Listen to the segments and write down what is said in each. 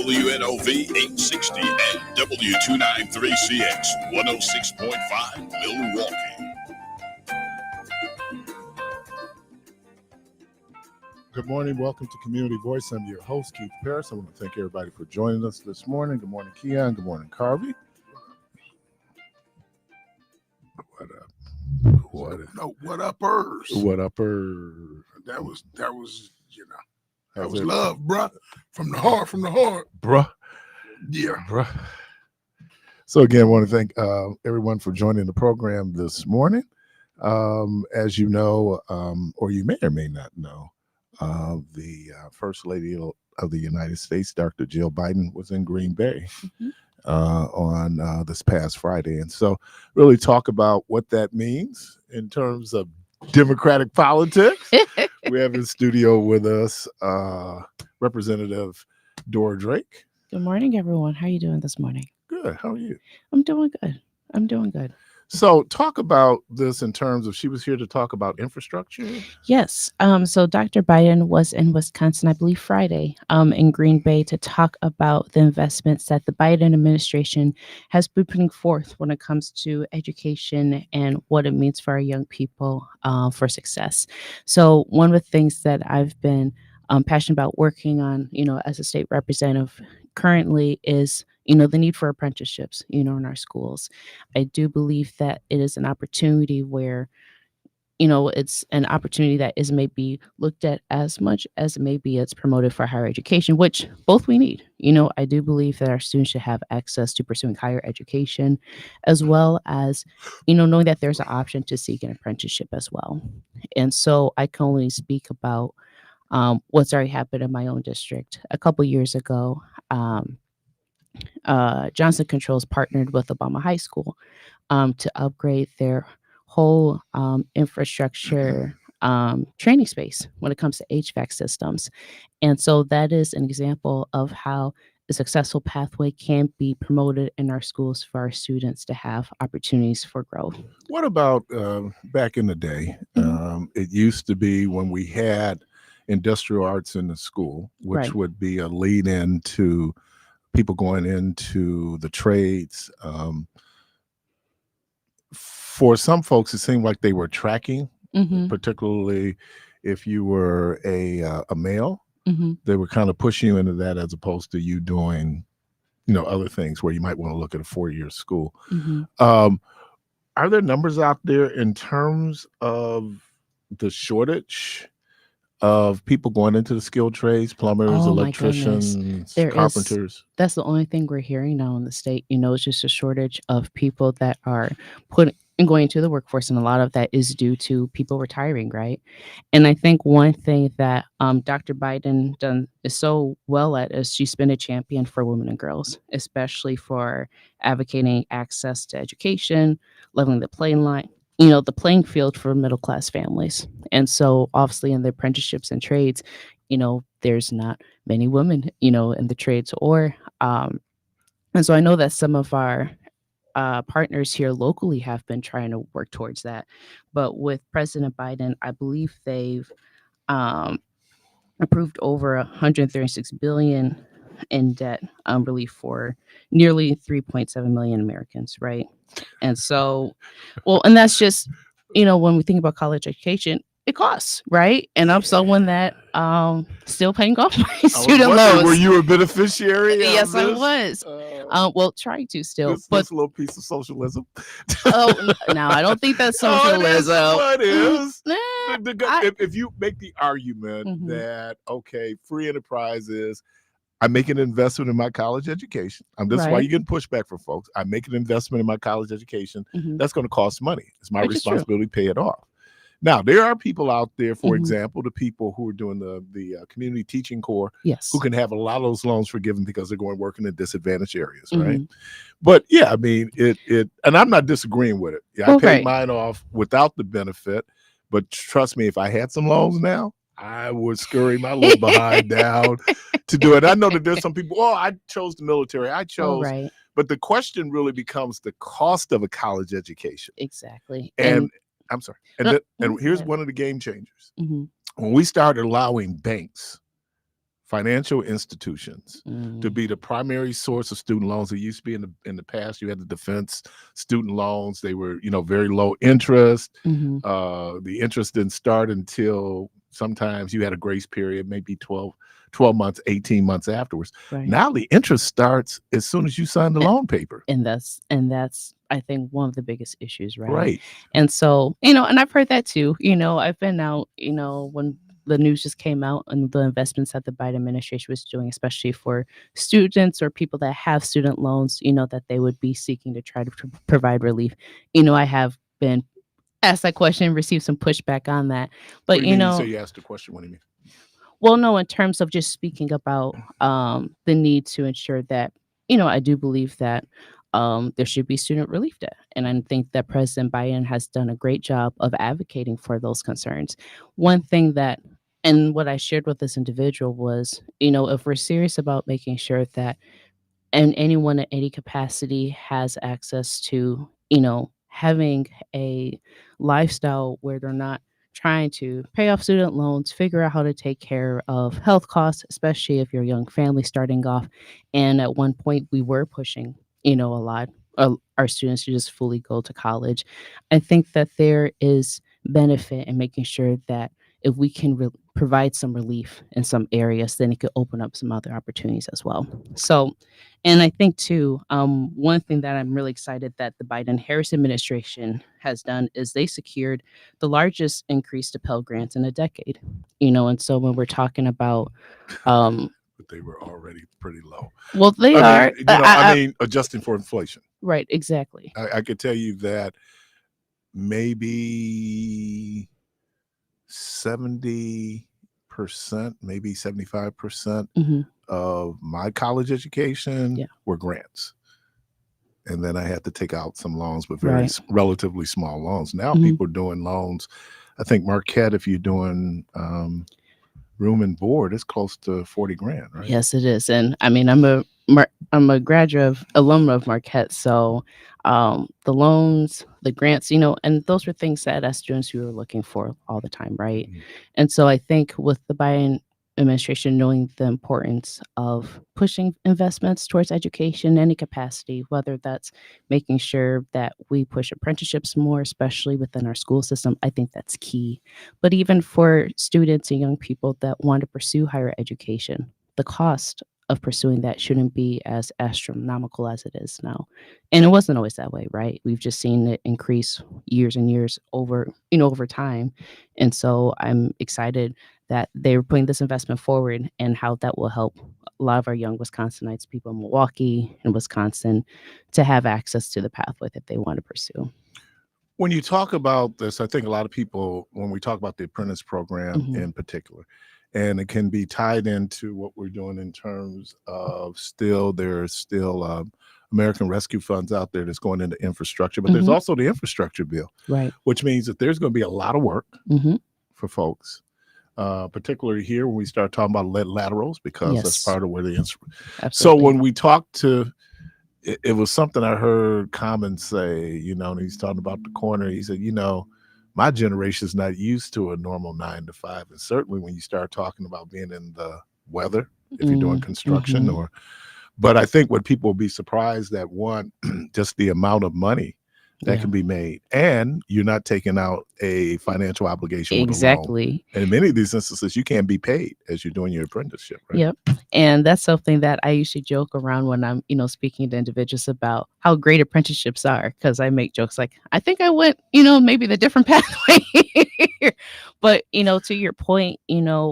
WNOV 860 and W293CX 106.5 Milwaukee. Good morning. Welcome to Community Voice. I'm your host, Keith Parris. I want to thank everybody for joining us this morning. Good morning, Keon. Good morning, Carvey. What up? What uppers? What uppers? That was that was How's it? love, bruh. From the heart, Bruh. Yeah. Bruh. So again, I want to thank everyone for joining the program this morning. As you know, or you may or may not know, the First Lady of the United States, Dr. Jill Biden, was in Green Bay on this past Friday. And so really talk about what that means in terms of Democratic politics. We have in studio with us Representative Dora Drake. Good morning, everyone. How are you doing this morning? Good. How are you? I'm doing good. So talk about this in terms of, she was here to talk about infrastructure. Yes. So Dr. Biden was in Wisconsin, I believe Friday, in Green Bay to talk about the investments that the Biden administration has been putting forth when it comes to education and what it means for our young people for success. So one of the things that I've been passionate about working on, as a state representative currently is the need for apprenticeships, in our schools. I do believe that it is an opportunity where, it's an opportunity that is maybe looked at as much as maybe it's promoted for higher education, which both we need. I do believe that our students should have access to pursuing higher education, as well as, knowing that there's an option to seek an apprenticeship as well. And so I can only speak about what's already happened in my own district. A couple years ago, Johnson Controls partnered with Obama High School to upgrade their whole infrastructure training space when it comes to HVAC systems. And so that is an example of how a successful pathway can be promoted in our schools for our students to have opportunities for growth. What about back in the day? It used to be when we had industrial arts in the school, which Right. would be a lead in to people going into the trades. For some folks, it seemed like they were tracking, particularly if you were a male. They were kind of pushing you into that as opposed to you doing, other things where you might want to look at a 4-year school. Are there numbers out there in terms of the shortage of people going into the skilled trades, plumbers, Oh, my goodness. electricians, There is. carpenters? That's the only thing we're hearing now in the state. It's just a shortage of people that are going into the workforce, and a lot of that is due to people retiring, right? And I think one thing that Dr. Biden done is so well at is she's been a champion for women and girls, especially for advocating access to education, leveling the the playing field for middle class families. And so obviously in the apprenticeships and trades, there's not many women, in the trades and so I know that some of our partners here locally have been trying to work towards that. But with President Biden, I believe they've approved over $136 billion in debt relief for nearly 3.7 million Americans, right? And so, and that's just, when we think about college education, it costs, right? And I'm someone that still paying off my student loans. Were you a beneficiary? Yes, of I this? was. Trying to still, This little piece of socialism. No, I don't think that's socialism. It is. Nah, If you make the argument that, okay, free enterprise is, I make an investment in my college education. This is why you get pushback from folks. I make an investment in my college education. That's going to cost money. It's my responsibility to pay it off. Now, there are people out there, for example, the people who are doing the community teaching corps, who can have a lot of those loans forgiven because they're going to work in the disadvantaged areas, right? But yeah, I mean, it, and I'm not disagreeing with it. Yeah, I paid mine off without the benefit, but trust me, if I had some loans now, I would scurry my little behind down to do it. I know that there's some people, I chose the military. But the question really becomes the cost of a college education. Exactly. And I'm sorry. And here's one of the game changers. When we started allowing banks financial institutions to Mm, be the primary source of student loans. It used to be in the past, you had the defense student loans. They were, very low interest. mhm, The interest didn't start until sometimes you had a grace period, maybe 12 months, 18 months afterwards. right. Now the interest starts as soon as you sign the A- loan paper. and that's I think one of the biggest issues, right? Right. And so, and I've heard that too. I've been out, when the news just came out and the investments that the Biden administration was doing, especially for students or people that have student loans, that they would be seeking to try to provide relief. I have been asked that question and received some pushback on that. What But, do you mean? You say you asked the question. What do you mean? well, no, in terms of just speaking about the need to ensure that, I do believe that there should be student relief debt. And I think that President Biden has done a great job of advocating for those concerns. One thing that, and what I shared with this individual was, if we're serious about making sure that and anyone at any capacity has access to, having a lifestyle where they're not trying to pay off student loans, figure out how to take care of health costs, especially if you're a young family starting off. And at one point, we were pushing, a lot of our students to just fully go to college. I think that there is benefit in making sure that if we can provide some relief in some areas, then it could open up some other opportunities as well. So, and I think too, one thing that I'm really excited that the Biden-Harris administration has done is they secured the largest increase to Pell Grants in a decade. And so when we're talking about, But they were already pretty low. well, they I are, mean, I mean, adjusting for inflation. right, exactly. I could tell you that maybe 70%, maybe 75% Hmm. of my college education Yeah. were grants. And then I had to take out some loans, but very Right. relatively small loans. Now Mhm. people are doing loans. I think Marquette, if you're doing room and board, it's close to 40 grand, right? Yes, it is. And I mean, I'm a graduate alumna of Marquette, so the loans, the grants, and those were things that as students we were looking for all the time, right? Mhm. And so I think with the Biden administration knowing the importance of pushing investments towards education in any capacity, whether that's making sure that we push apprenticeships more, especially within our school system, I think that's key. But even for students and young people that want to pursue higher education, the cost of pursuing that shouldn't be as astronomical as it is now. And it wasn't always that way, right? We've just seen it increase years and years over time. And so I'm excited that they were putting this investment forward and how that will help a lot of our young Wisconsinites, people in Milwaukee and Wisconsin, to have access to the pathway that they want to pursue. When you talk about this, I think a lot of people, when we talk about the apprentice program Mhm. in particular, and it can be tied into what we're doing in terms of there's still American Rescue Funds out there that's going into infrastructure, but there's Mhm. also the infrastructure bill, Right. which means that there's going to be a lot of work Mhm. for folks, particularly here when we start talking about lead laterals, because that's Yes. part of where So Absolutely. when we talk to it was something I heard Common say, and he's talking about the corner. He said, my generation's not used to a normal 9 to 5. And certainly when you start talking about being in the weather, if you're doing construction Mhm. but I think what people will be surprised at, one, just the amount of money that Yeah. can be made. And you're not taking out a financial obligation with a loan. Exactly. And in many of these instances, you can't be paid as you're doing your apprenticeship, right? Yep. And that's something that I usually joke around when I'm, speaking to individuals about how great apprenticeships are. Cause I make jokes like, I think I went, maybe the different pathway. But, to your point,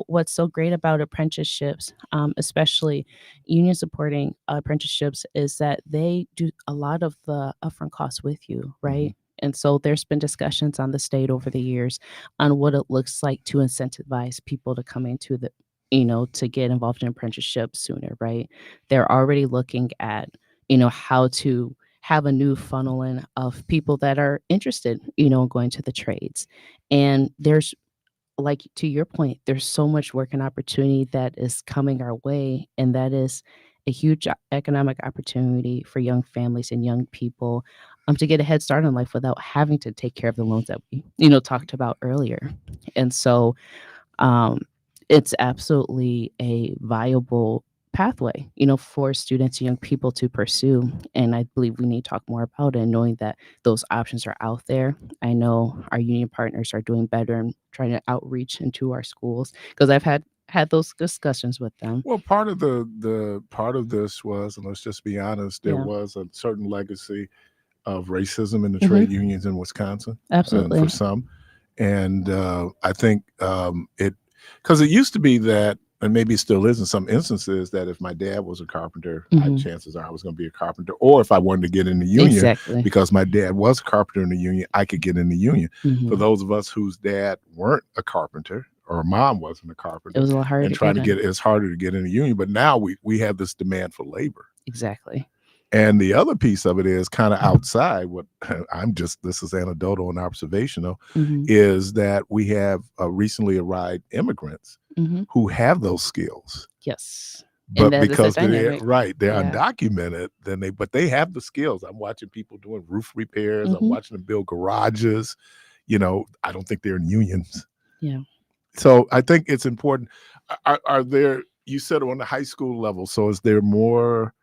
what's so great about apprenticeships, especially union supporting apprenticeships, is that they do a lot of the upfront costs with you, right? And so there's been discussions on the state over the years on what it looks like to incentivize people to come into to get involved in apprenticeships sooner, right? They're already looking at, how to have a new funneling of people that are interested, in going to the trades. And there's, like, to your point, there's so much work and opportunity that is coming our way. And that is a huge economic opportunity for young families and young people to get a head start in life without having to take care of the loans that we, talked about earlier. And so, um, it's absolutely a viable pathway, for students and young people to pursue. And I believe we need to talk more about it, knowing that those options are out there. I know our union partners are doing better and trying to outreach into our schools because I've had those discussions with them. Well, part of the part of this was, and let's just be honest, there Yeah. was a certain legacy of racism in the Mhm. trade unions in Wisconsin, and Absolutely. for some, and I think it because it used to be that, and maybe it still is in some instances, that if my dad was a carpenter, Mhm. chances are I was going to be a carpenter, or if I wanted to get in the union Exactly. because my dad was a carpenter in the union, I could get in the union. For Mhm. those of us whose dad weren't a carpenter or mom wasn't a It carpenter, was a lot harder and to trying to get in. get it's harder to get in the union. But now we have this demand for labor. Exactly. And the other piece of it is kind of outside what this is anecdotal and observational, Mhm. is that we have recently arrived immigrants Mhm. who have those skills. Yes. But that is a because they're dynamic. they're Yeah. undocumented, but they have the skills. I'm watching people doing roof repairs. I'm Mhm. watching them build garages. I don't think they're in unions. Yeah. So I think it's important. Are there? You said on the high school level. So is there more?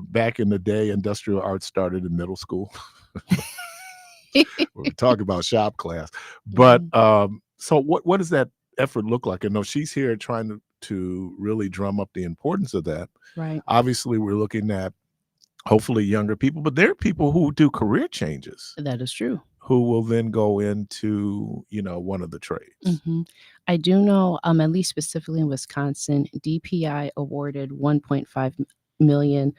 Back in the day, industrial arts started in middle school. We're talking about shop class, but so what does that effort look like? I know she's here trying to really drum up the importance of that. Right. Obviously, we're looking at hopefully younger people, but there are people who do career changes That is true. who will then go into one of the trades. Mhm. I do know, at least specifically in Wisconsin, DPI awarded $1.5 million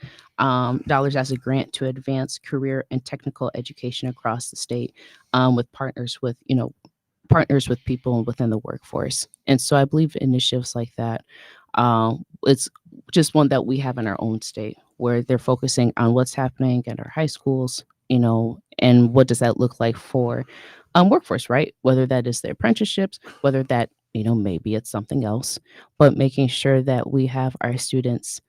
dollars as a grant to advance career and technical education across the state, with partners with people within the workforce. And so I believe initiatives like that, it's just one that we have in our own state where they're focusing on what's happening at our high schools, and what does that look like for workforce, right? Whether that is their apprenticeships, whether that, maybe it's something else, but making sure that we have our students,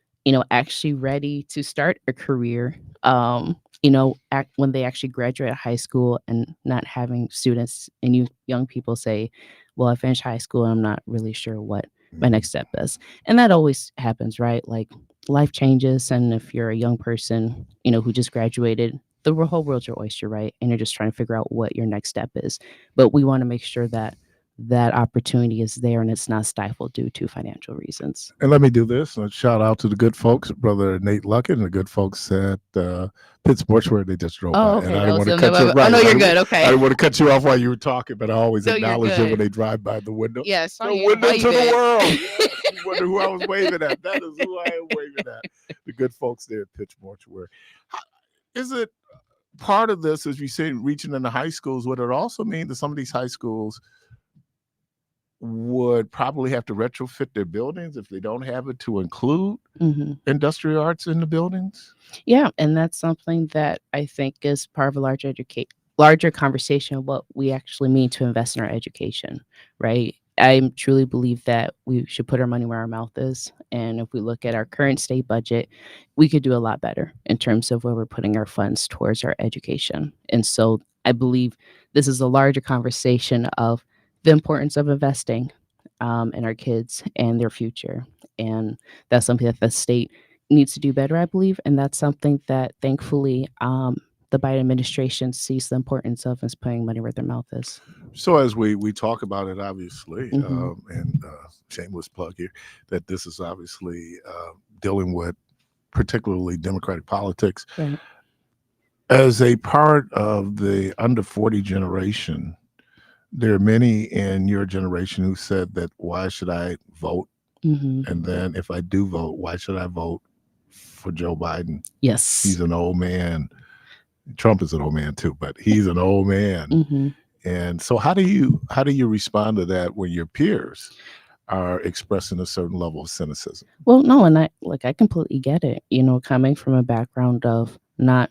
actually ready to start a career, when they actually graduate high school, and not having students and young people say, well, I finished high school and I'm not really sure what my next step is. And that always happens, right? Like life changes. And if you're a young person, who just graduated, the whole world's your oyster, right? And you're just trying to figure out what your next step is. But we want to make sure that that opportunity is there and it's not stifled due to financial reasons. And let me do this. A shout out to the good folks, Brother Nate Luckett, and the good folks at Pitts Mortuary. They just drove Oh, by. okay. And I That didn't was want to them. cut you Oh, no, right. you're good. I Okay. didn't want to cut you off while you were talking, but I always No, you're acknowledge them when good. they drive by the window. Yeah, I saw The you window to the waving. world. Yes, you wonder who I was waving at. That is who I am waving at. The good folks there at Pitts Mortuary. Is it part of this, as you say, reaching into high schools? Would it also mean that some of these high schools would probably have to retrofit their buildings if they don't have it to include Mhm. industrial arts in the buildings? Yeah, and that's something that I think is part of a larger conversation of what we actually mean to invest in our education, right? I truly believe that we should put our money where our mouth is. And if we look at our current state budget, we could do a lot better in terms of where we're putting our funds towards our education. And so I believe this is a larger conversation of the importance of investing in our kids and their future. And that's something that the state needs to do better, I believe. And that's something that thankfully the Biden administration sees the importance of, is putting money where their mouth is. So as we talk about it, obviously, Mhm. and shameless plug here, that this is obviously dealing with particularly Democratic politics. Right. As a part of the under 40 generation, there are many in your generation who said that, why should I vote? Mhm. And then if I do vote, why should I vote for Joe Biden? Yes. He's an old man. Trump is an old man too, but he's an old man. Mhm. And so how do you respond to that when your peers are expressing a certain level of cynicism? Well, no, and I completely get it. Coming from a background of not,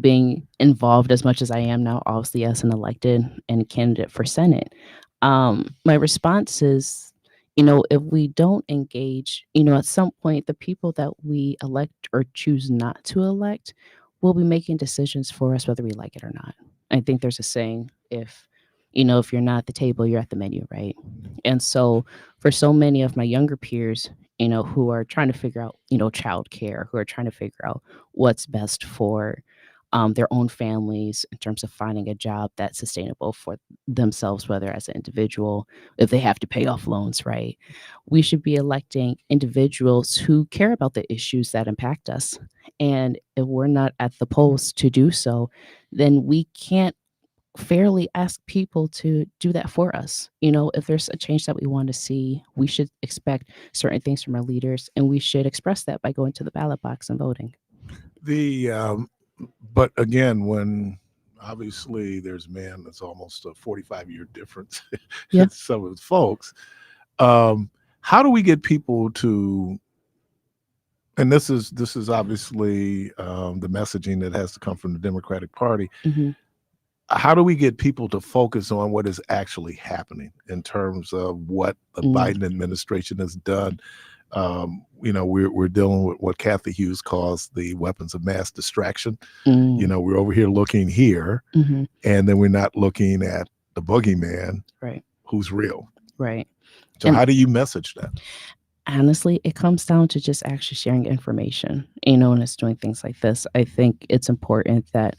being involved as much as I am now, obviously as an elected and candidate for Senate. My response is, if we don't engage, at some point the people that we elect or choose not to elect will be making decisions for us whether we like it or not. I think there's a saying, if if you're not at the table, you're at the menu, right? And so for so many of my younger peers, who are trying to figure out, childcare, who are trying to figure out what's best for their own families in terms of finding a job that's sustainable for themselves, whether as an individual, if they have to pay off loans, right? We should be electing individuals who care about the issues that impact us. And if we're not at the polls to do so, then we can't fairly ask people to do that for us. If there's a change that we want to see, we should expect certain things from our leaders, and we should express that by going to the ballot box and voting. But again, when obviously that's almost a 45-year difference Yeah. in some of the folks. How do we get people to, and this is obviously the messaging that has to come from the Democratic Party. Mhm. How do we get people to focus on what is actually happening in terms of what the Biden administration has done? We're dealing with what Kathy Hughes calls the weapons of mass distraction. We're over here looking here, Mhm. and then we're not looking at the boogeyman, Right. who's real. Right. So how do you message that? Honestly, it comes down to just actually sharing information, and it's doing things like this. I think it's important that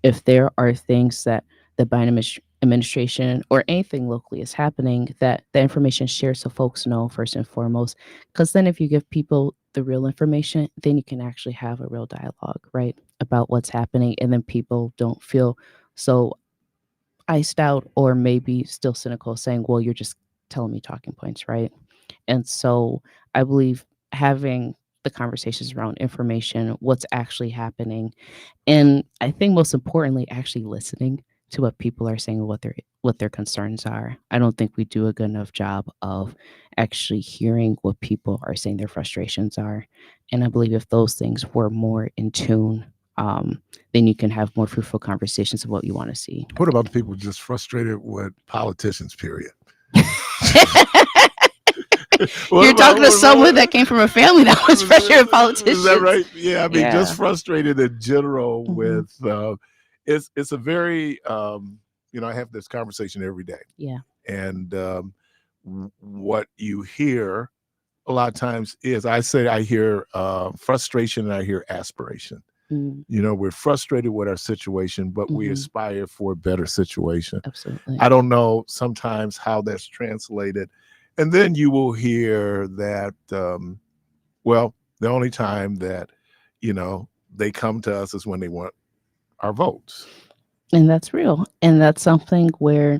if there are things that the Biden administration or anything locally is happening, that the information is shared so folks know first and foremost. Because then if you give people the real information, then you can actually have a real dialogue, right, about what's happening. And then people don't feel so iced out or maybe still cynical saying, well, you're just telling me talking points, right? And so I believe having the conversations around information, what's actually happening, and I think most importantly, actually listening to what people are saying, what their concerns are. I don't think we do a good enough job of actually hearing what people are saying their frustrations are. And I believe if those things were more in tune, then you can have more fruitful conversations of what you want to see. What about the people just frustrated with politicians, period? You're talking to someone that came from a family that was frustrated with politicians. Is that right? Yeah, I mean, Yeah. just frustrated in general with it's a very I have this conversation every day. Yeah. And what you hear a lot of times is I hear frustration and I hear aspiration. We're frustrated with our situation, but we aspire for a better situation. Absolutely. I don't know sometimes how that's translated. And then you will hear that, the only time that, they come to us is when they want our votes. And that's real. And that's something where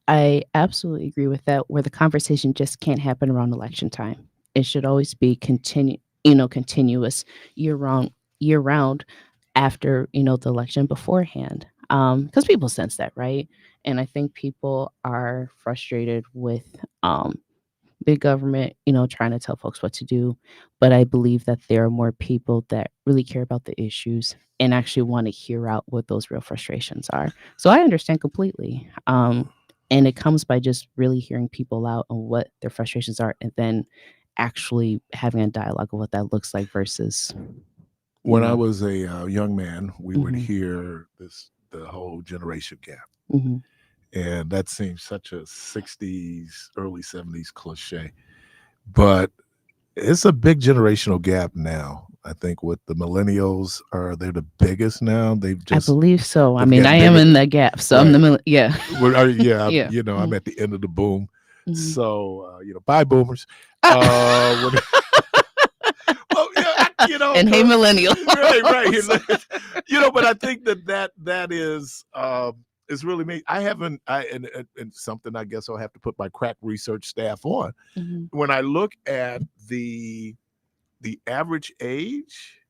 I absolutely agree with that, where the conversation just can't happen around election time. It should always be continuous year round after, the election beforehand. Because people sense that, right? And I think people are frustrated with big government, trying to tell folks what to do. But I believe that there are more people that really care about the issues and actually want to hear out what those real frustrations are. So I understand completely. And it comes by just really hearing people out on what their frustrations are and then actually having a dialogue of what that looks like versus. When I was a young man, we would hear the whole generation gap. And that seems such a 60s, early 70s cliche. But it's a big generational gap now. I think with the millennials, they're the biggest now. I believe so. I mean, I am in that gap. So right. I'm the yeah. Yeah. I'm at the end of the boom. So, bye boomers. And hey, millennial. right. But I think that is really me. I haven't, and something I guess I'll have to put my crack research staff on. When I look at the average age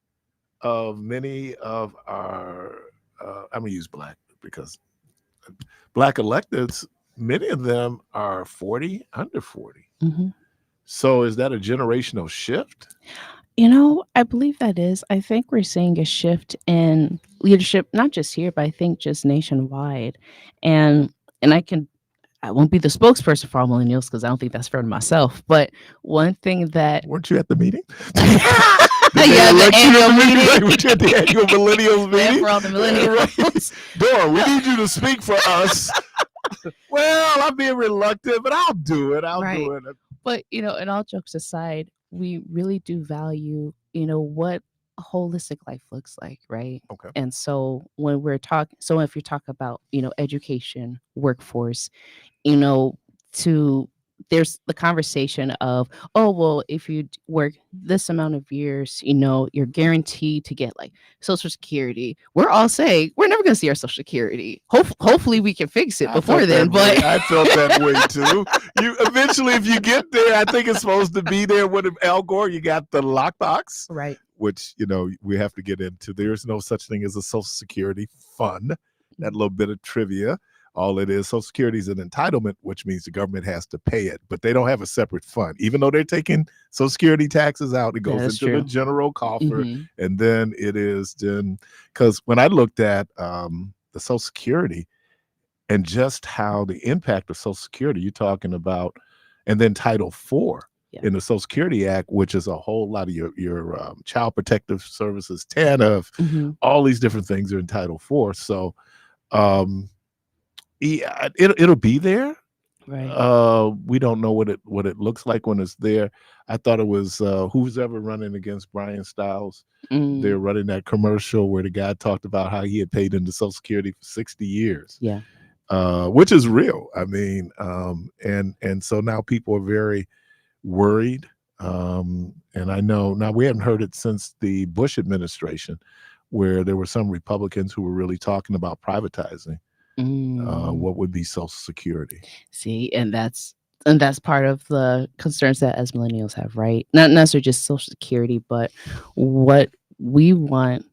of many of our, I'm going to use black because black electeds, many of them are 40, under 40. So is that a generational shift? I believe that is. I think we're seeing a shift in leadership, not just here, but I think just nationwide. And I won't be the spokesperson for all millennials because I don't think that's fair to myself. But one thing that weren't you at the meeting? The annual meeting. Right, weren't you at the annual millennials meeting? For all the millennials. Dora, we need you to speak for us. Well, I'm being reluctant, but I'll do it. I'll Right. do it. But, and all jokes aside, we really do value, what a holistic life looks like, right? Okay. And so when we're talking, so if you talk about, education, workforce, you know, to there's the conversation of, oh, well, if you work this amount of years, you're guaranteed to get like Social Security. We're all saying we're never going to see our Social Security. Hopefully we can fix it before then. But I felt that way too. You eventually, if you get there, I think it's supposed to be there with Al Gore. You got the lockbox, right. which we have to get into. There's no such thing as a Social Security fund. That little bit of trivia. All it is, Social Security is an entitlement, which means the government has to pay it, but they don't have a separate fund. Even though they're taking Social Security taxes out, it goes into the general coffer, and then it is because when I looked at the Social Security and just how the impact of Social Security, you're talking about, and then Title IV in the Social Security Act, which is a whole lot of your Child Protective Services, TANF, all these different things are in Title IV. So, yeah, it'll be there. Right. We don't know what it looks like when it's there. I thought it was who's ever running against Brian Stiles. They're running that commercial where the guy talked about how he had paid into Social Security for 60 years. Yeah. Which is real. I mean, and so now people are very worried. And I know now we haven't heard it since the Bush administration, where there were some Republicans who were really talking about privatizing what would be Social Security. See, and that's part of the concerns that as millennials have, right? Not necessarily just Social Security, but what we want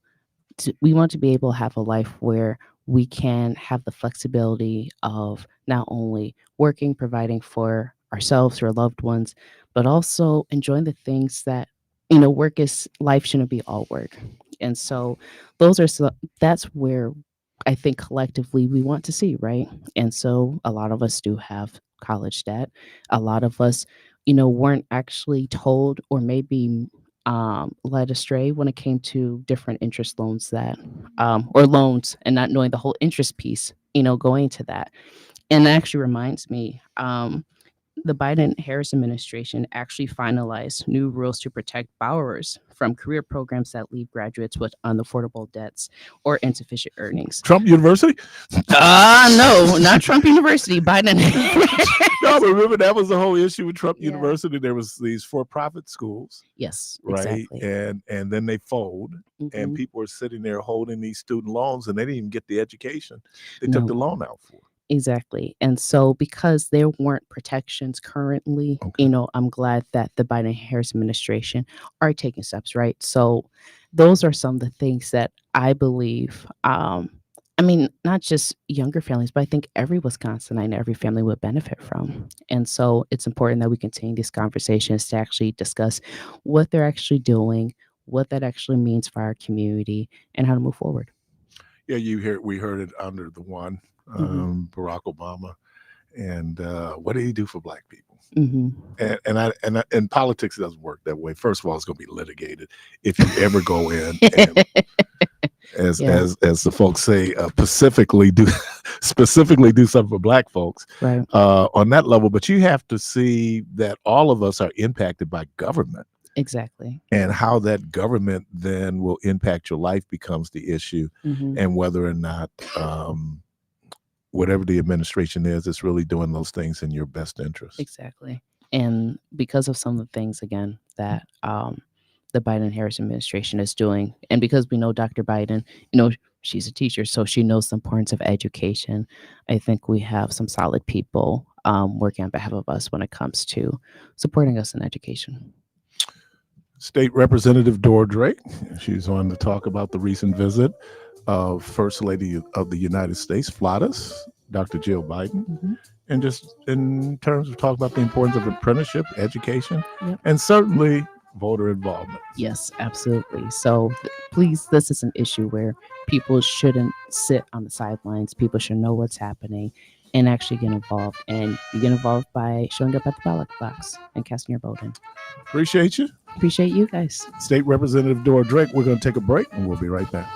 to be able to have a life where we can have the flexibility of not only working, providing for ourselves or loved ones, but also enjoying the things that life shouldn't be all work. And so that's where I think collectively we want to see, right? And so a lot of us do have college debt. A lot of us, weren't actually told or maybe led astray when it came to different interest loans that or loans and not knowing the whole interest piece, going to that. And that actually reminds me, the Biden-Harris administration actually finalized new rules to protect borrowers from career programs that leave graduates with unaffordable debts or insufficient earnings. Trump University? No, not Trump University. Biden. No, but remember that was the whole issue with Trump University. There was these for-profit schools. Yes, right. Exactly. And then they fold, and people were sitting there holding these student loans, and they didn't even get the education they took the loan out for. Exactly. And so because there weren't protections currently, I'm glad that the Biden-Harris administration are taking steps, right? So those are some of the things that I believe, not just younger families, but I think every Wisconsinite and every family would benefit from. And so it's important that we continue these conversations to actually discuss what they're actually doing, what that actually means for our community, and how to move forward. Yeah, we heard it under the one. Barack Obama, and what did he do for Black people? And politics doesn't work that way. First of all, it's going to be litigated if you ever go in and, as the folks say, specifically do something for Black folks, right? On that level. But you have to see that all of us are impacted by government. Exactly. And how that government then will impact your life becomes the issue, and whether or not whatever the administration is, it's really doing those things in your best interest. Exactly. And because of some of the things, again, that the Biden-Harris administration is doing, and because we know Dr. Biden, she's a teacher, so she knows the importance of education. I think we have some solid people working on behalf of us when it comes to supporting us in education. State Representative Dora Drake, she's on to talk about the recent visit of First Lady of the United States, FLATUS, Dr. Jill Biden, and just in terms of talking about the importance of apprenticeship, education, and certainly voter involvement. Yes, absolutely. So please, this is an issue where people shouldn't sit on the sidelines. People should know what's happening and actually get involved. And you get involved by showing up at the ballot box and casting your vote in. Appreciate you. Appreciate you guys. State Representative Dora Drake, we're going to take a break and we'll be right back.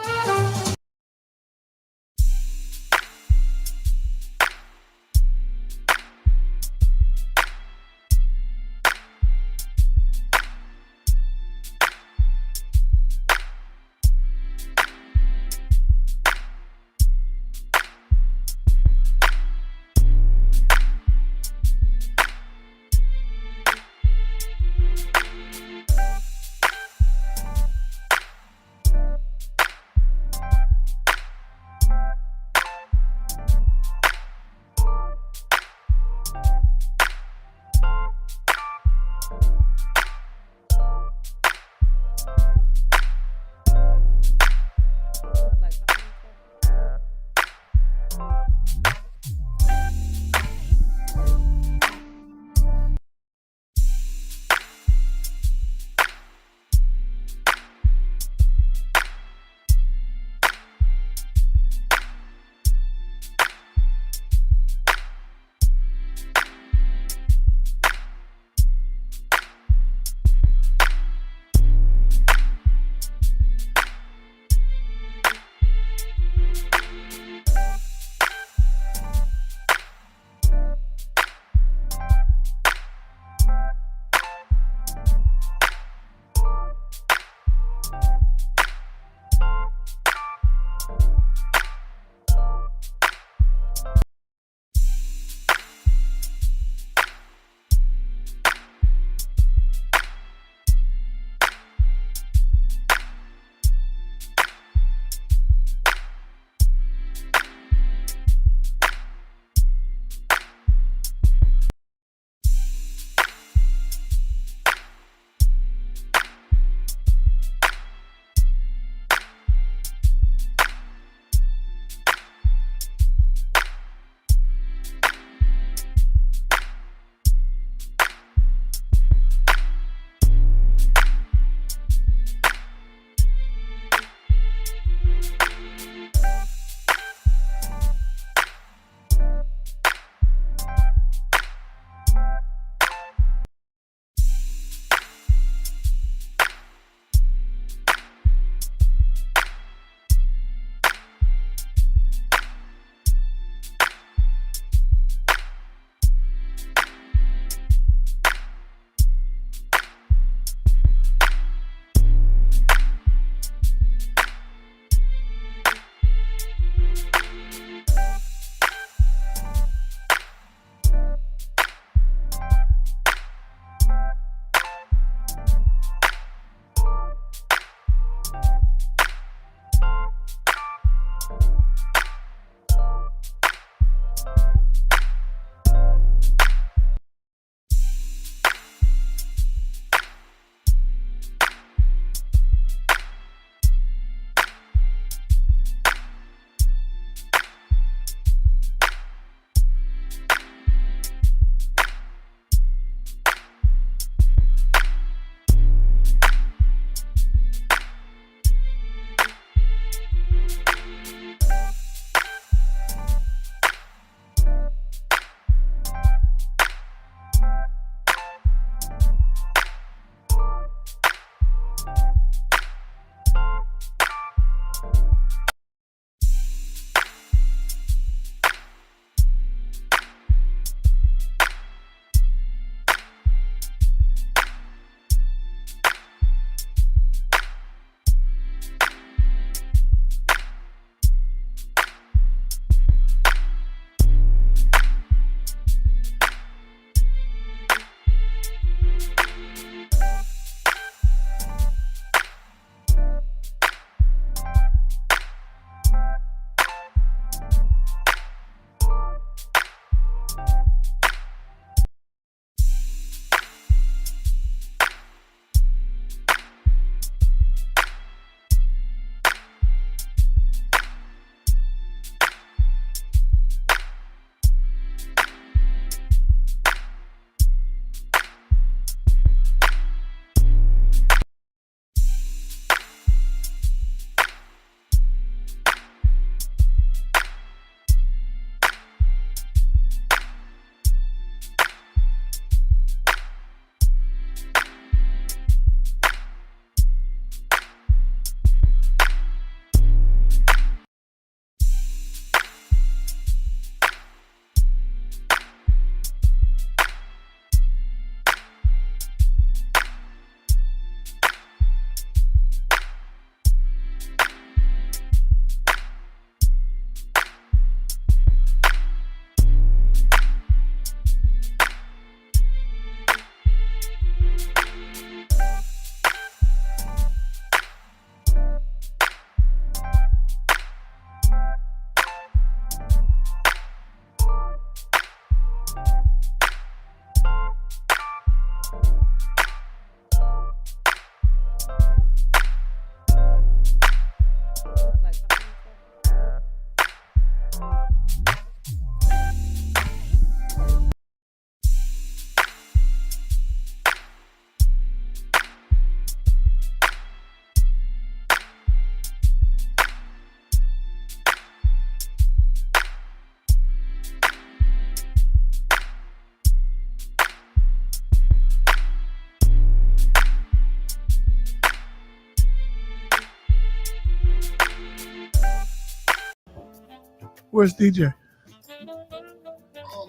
Where's DJ?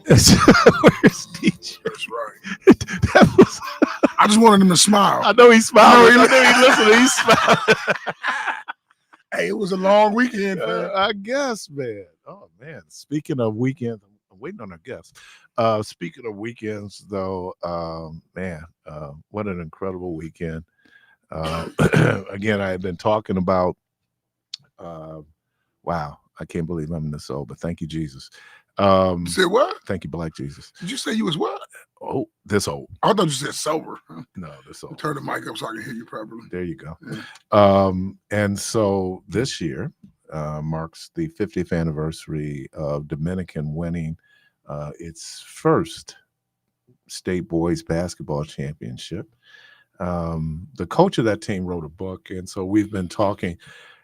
Where's DJ? That's right. That was, I just wanted him to smile. I know he's smiling. I I know know he's listening. He's smiling. Hey, it was a long weekend, man. I guess, man. Oh, man. Speaking of weekends, I'm waiting on our guests. Speaking of weekends, though, man, what an incredible weekend. Again, I had been talking about, wow, I can't believe I'm this old, but thank you, Jesus. You said what? Thank you, Black Jesus. Did you say you was what? Oh, this old. I thought you said sober. No, this old. Turn the mic up so I can hear you properly. There you go. Yeah. And so this year marks the 50th anniversary of Dominican winning its first state boys basketball championship. The coach of that team wrote a book, and so we've been talking,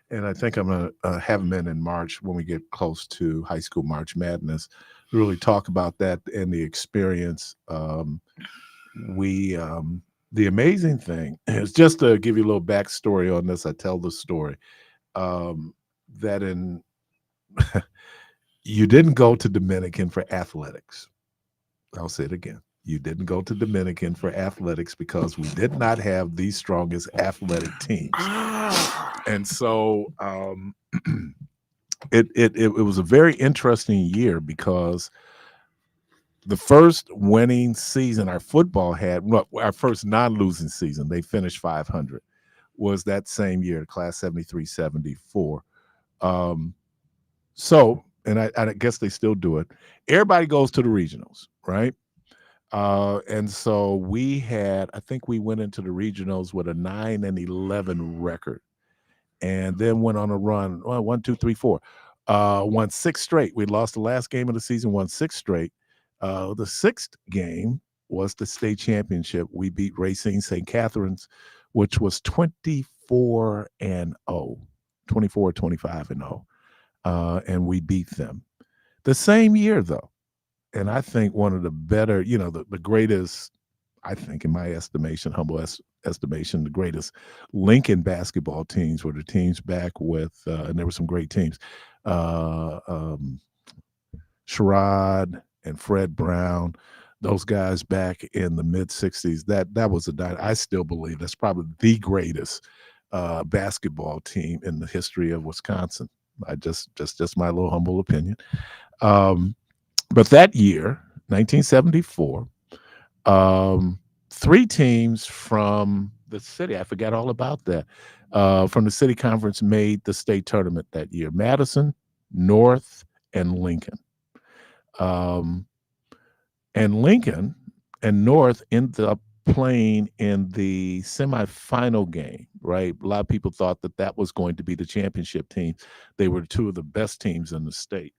and I think I'm going to have him in March when we get close to high school March Madness, really talk about that and the experience. The amazing thing is, just to give you a little backstory on this, I tell the story that you didn't go to Dominican for athletics. I'll say it again. You didn't go to Dominican for athletics because we did not have the strongest athletic teams. And so it was a very interesting year because the first winning season our football had, our first non-losing season, they finished 500, was that same year, class 73-74. So, and I guess they still do it. Everybody goes to the regionals, right? And so I think we went into the regionals with a 9-11 record, and then went on a run. 1, 2, 3, 4. Won 6 straight. We lost the last game of the season, won 6 straight. The 6th game was the state championship. We beat Racine St. Catherine's, which was 24-0, 25-0. And we beat them. The same year, though, and I think one of the better, the greatest, I think in my estimation, humble estimation, the greatest Lincoln basketball teams were the teams back with, and there were some great teams, Sherrod and Fred Brown, those guys back in the mid-'60s. That was I still believe that's probably the greatest basketball team in the history of Wisconsin. I just my little humble opinion. But that year, 1974, 3 teams from the city, I forgot all about that, from the city conference made the state tournament that year: Madison, North, and Lincoln. And Lincoln and North ended up playing in the semifinal game, right? A lot of people thought that was going to be the championship team. They were 2 of the best teams in the state.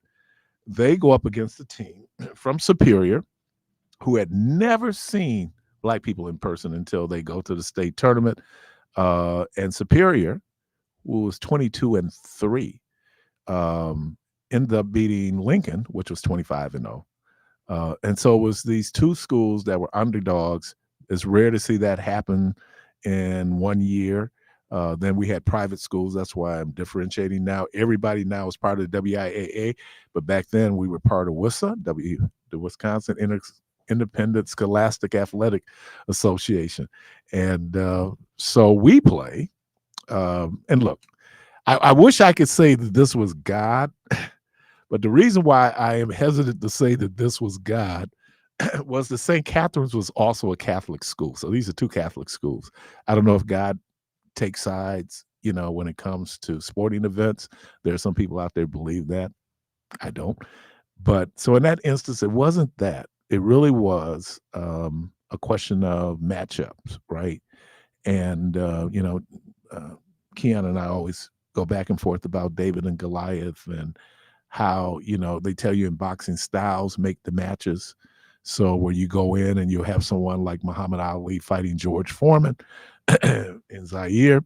They go up against a team from Superior who had never seen Black people in person until they go to the state tournament. And Superior, who was 22-3, ended up beating Lincoln, which was 25-0. And so it was these 2 schools that were underdogs. It's rare to see that happen in one year. Then we had private schools. That's why I'm differentiating now. Everybody now is part of the WIAA, but back then we were part of WISA, the Wisconsin Independent Scholastic Athletic Association. And so we play. And look, I wish I could say that this was God, but the reason why I am hesitant to say that this was God was that St. Catherine's was also a Catholic school. So these are 2 Catholic schools. I don't know if God take sides, when it comes to sporting events. There are some people out there who believe that. I don't. But so in that instance, it wasn't that. It really was a question of matchups, right? And, Keon and I always go back and forth about David and Goliath and how, they tell you in boxing, styles make the matches. So where you go in and you have someone like Muhammad Ali fighting George Foreman in Zaire,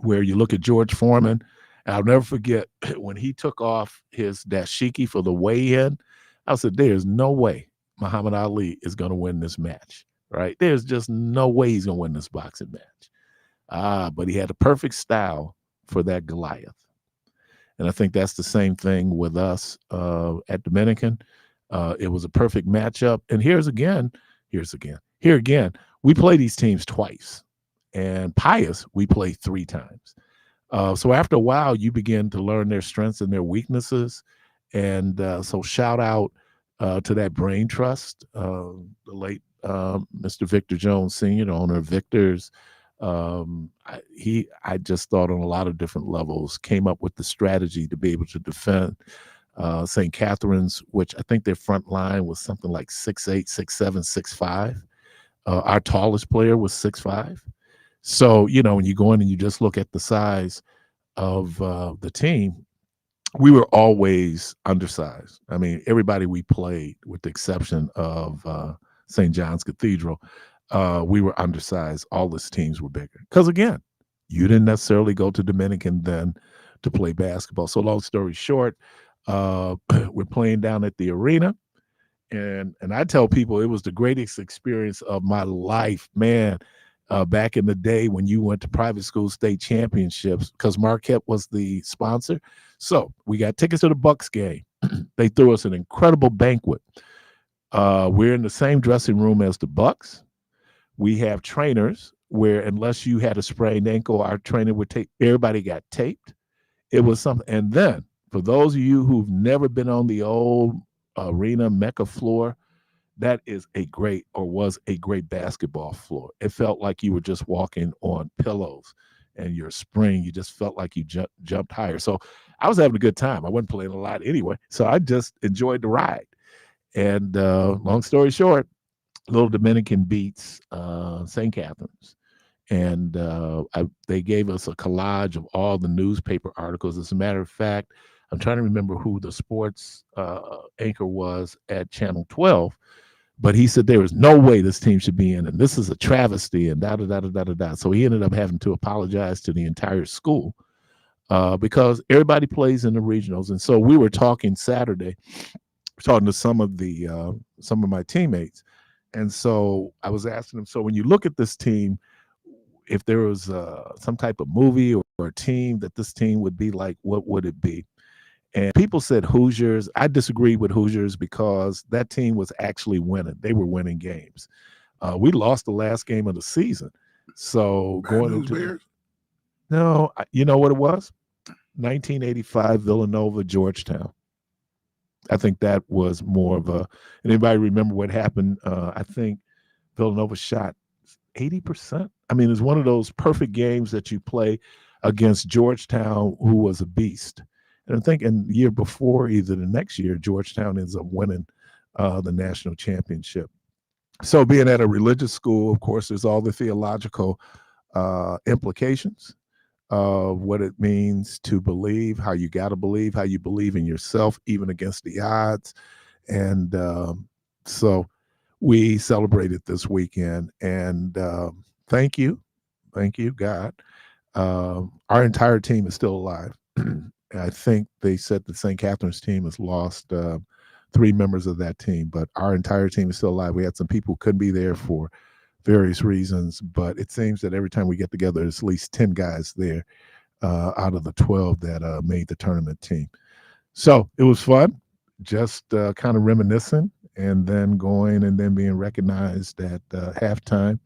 where you look at George Foreman, and I'll never forget when he took off his dashiki for the weigh-in, I said, there's no way Muhammad Ali is going to win this match, right? There's just no way he's going to win this boxing match. But he had a perfect style for that Goliath. And I think that's the same thing with us at Dominican. It was a perfect matchup. And here again, we play these teams twice. And Pius, we play 3 times. So after a while, you begin to learn their strengths and their weaknesses. And so shout out to that brain trust, the late Mr. Victor Jones Sr., the owner of Victor's. I just thought on a lot of different levels, came up with the strategy to be able to defend St. Catherine's, which I think their front line was something like 6'8", 6'7", 6'5". Our tallest player was 6'5". So, when you go in and you just look at the size of the team, we were always undersized. I mean, everybody we played, with the exception of St. John's Cathedral, we were undersized. All these teams were bigger. Because, again, you didn't necessarily go to Dominican then to play basketball. So long story short, we're playing down at the arena. And I tell people it was the greatest experience of my life, man. Back in the day when you went to private school state championships, because Marquette was the sponsor. So we got tickets to the Bucks game. They threw us an incredible banquet. We're in the same dressing room as the Bucks. We have trainers where unless you had a sprained ankle, our trainer would take, everybody got taped. It was something. And then for those of you who've never been on the old arena Mecca floor, that is was a great basketball floor. It felt like you were just walking on pillows, and your spring, you just felt like you jumped higher. So I was having a good time. I wasn't playing a lot anyway, so I just enjoyed the ride. And long story short, Little Dominican beats St. Catherine's. And they gave us a collage of all the newspaper articles. As a matter of fact, I'm trying to remember who the sports anchor was at Channel 12, but he said there was no way this team should be in, and this is a travesty, and da-da-da-da-da-da-da. So he ended up having to apologize to the entire school because everybody plays in the regionals. And so we were talking Saturday, talking to some of my teammates. And so I was asking them, so when you look at this team, if there was some type of movie or a team that this team would be like, what would it be? And people said Hoosiers. I disagreed with Hoosiers because that team was actually winning. They were winning games. We lost the last game of the season. So going into Bears? No, you know what it was? 1985 Villanova Georgetown. I think that was more of a. Anybody remember what happened? I think Villanova shot 80%. I mean, it's one of those perfect games that you play against Georgetown, who was a beast. And I'm thinking the year before, either the next year, Georgetown ends up winning the national championship. So being at a religious school, of course, there's all the theological implications of what it means to believe, how you got to believe, how you believe in yourself, even against the odds. And so we celebrated this weekend. And thank you, God. Our entire team is still alive. I think they said the St. Catherine's team has lost 3 members of that team, but our entire team is still alive. We had some people who couldn't be there for various reasons, but it seems that every time we get together, there's at least 10 guys there out of the 12 that made the tournament team. So it was fun, just kind of reminiscing, and then going and then being recognized at halftime.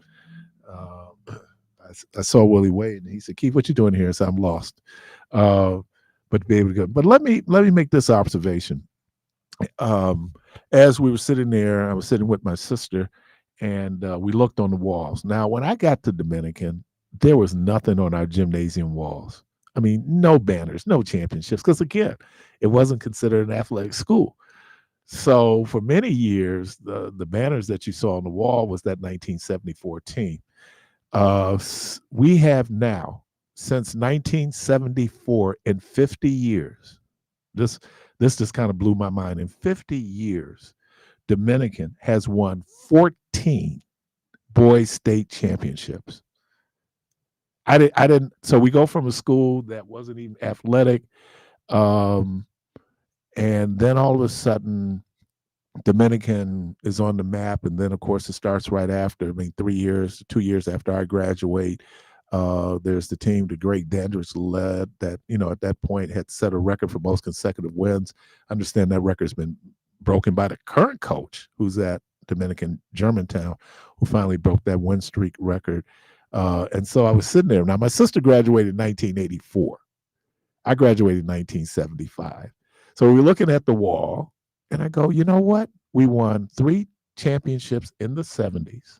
I saw Willie Wade, and he said, "Keith, what you doing here?" I said, "I'm lost." But to be able to go. But let me make this observation. As we were sitting there, I was sitting with my sister, and we looked on the walls. Now, when I got to Dominican, there was nothing on our gymnasium walls. I mean, no banners, no championships, because again, it wasn't considered an athletic school. So for many years, the banners that you saw on the wall was that 1974 team. We have now, since 1974, in 50 years, this just kind of blew my mind. In 50 years, Dominican has won 14 boys state championships. I didn't. So we go from a school that wasn't even athletic, and then all of a sudden, Dominican is on the map, and then of course it starts right after. I mean, 2 years after I graduate, There's the team the great Dandridge led that, at that point had set a record for most consecutive wins. I understand that record's been broken by the current coach who's at Dominican Germantown, who finally broke that win streak record. And so I was sitting there. Now, my sister graduated in 1984. I graduated in 1975. So we were looking at the wall, and I go, you know what? We won 3 championships in the 70s,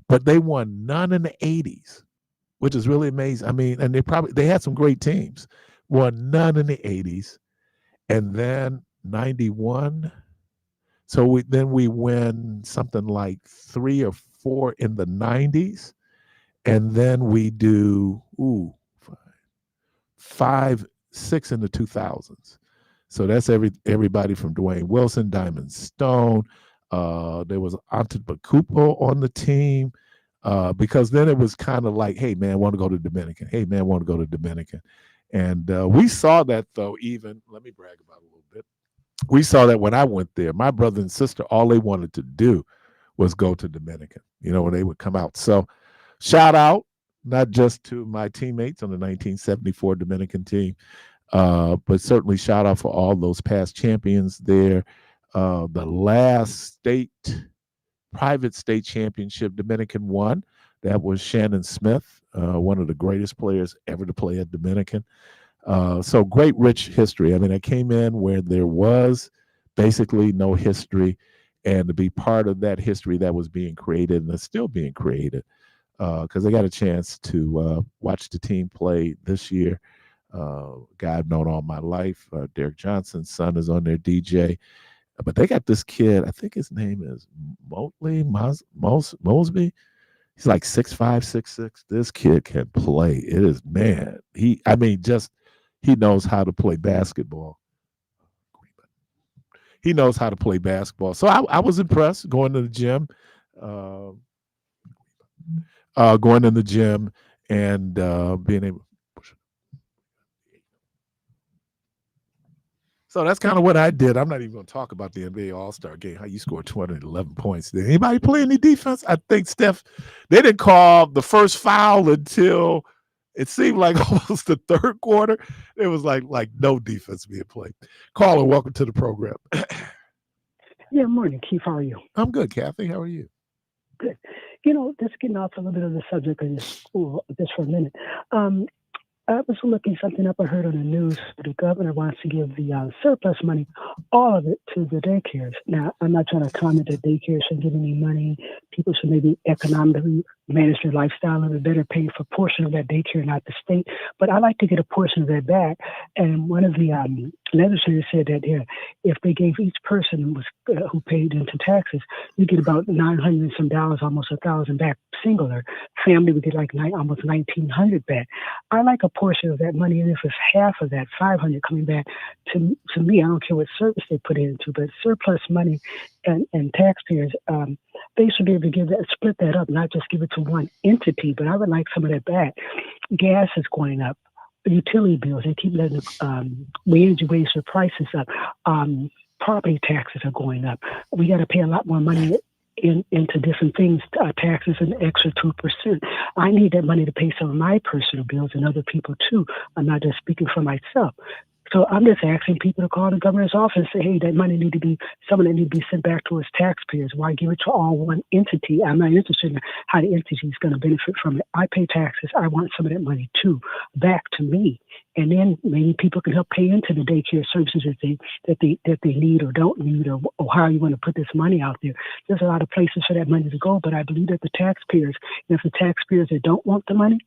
but they won none in the 80s, which is really amazing. I mean, and they had some great teams. Won none in the 80s, and then 91. So we win something like 3 or 4 in the 90s, and then we do 5, 6 in the 2000s. So that's everybody from Dwayne Wilson, Diamond Stone. There was Antetokounmpo on the team, because then it was kind of like, hey man, want to go to Dominican? Hey man, want to go to Dominican? And we saw that though. Even let me brag about it a little bit. We saw that when I went there. My brother and sister, all they wanted to do was go to Dominican. When they would come out. So shout out not just to my teammates on the 1974 Dominican team, but certainly shout out for all those past champions there. The last private state championship Dominican won. That was Shannon Smith, one of the greatest players ever to play at Dominican. So great, rich history. I mean, I came in where there was basically no history, and to be part of that history that was being created and is still being created, because I got a chance to watch the team play this year. Guy I've known all my life, Derek Johnson's son is on there, DJ. But they got this kid, I think his name is Mosby. He's like 6'5", 6'6". This kid can play. It is, man. He knows how to play basketball. He knows how to play basketball. So I was impressed going to the gym, and being able. So that's kind of what I did. I'm not even going to talk about the NBA All-Star game, how you scored 211 points. Did anybody play any defense? I think, Steph, they didn't call the first foul until it seemed like almost the third quarter. It was like no defense being played. Caller, welcome to the program. Yeah, morning, Keith. How are you? I'm good, Kathy. How are you? Good. Just getting off a little bit of the subject of your school just for a minute. I was looking something up I heard on the news. The governor wants to give the surplus money, all of it, to the daycares. Now, I'm not trying to comment that daycares should give any money. People should maybe economically manage their lifestyle a little bit better, pay for a portion of that daycare, not the state. But I like to get a portion of that back. And one of the legislators said that if they gave each person who paid into taxes, you get about $900 and some dollars, almost $1,000 back. Singular family would get like almost $1,900 back. I like a portion of that money, and if it's half of that, $500 coming back to me. I don't care what service they put it into, but surplus money and taxpayers, they should be able to split that up, not just give it to one entity. But I would like some of that back. Gas is going up. Utility bills, they keep letting we energy raise their prices up. Property taxes are going up. We got to pay a lot more money into different things, taxes an extra 2%. I need that money to pay some of my personal bills and other people too. I'm not just speaking for myself. So I'm just asking people to call the governor's office and say, hey, that money some of that need to be sent back to us taxpayers. Why give it to all one entity? I'm not interested in how the entity is going to benefit from it. I pay taxes. I want some of that money too, back to me. And then maybe people can help pay into the daycare services that they need or don't need, or how you want to put this money out there. There's a lot of places for that money to go, but I believe that the taxpayers, if the taxpayers that don't want the money,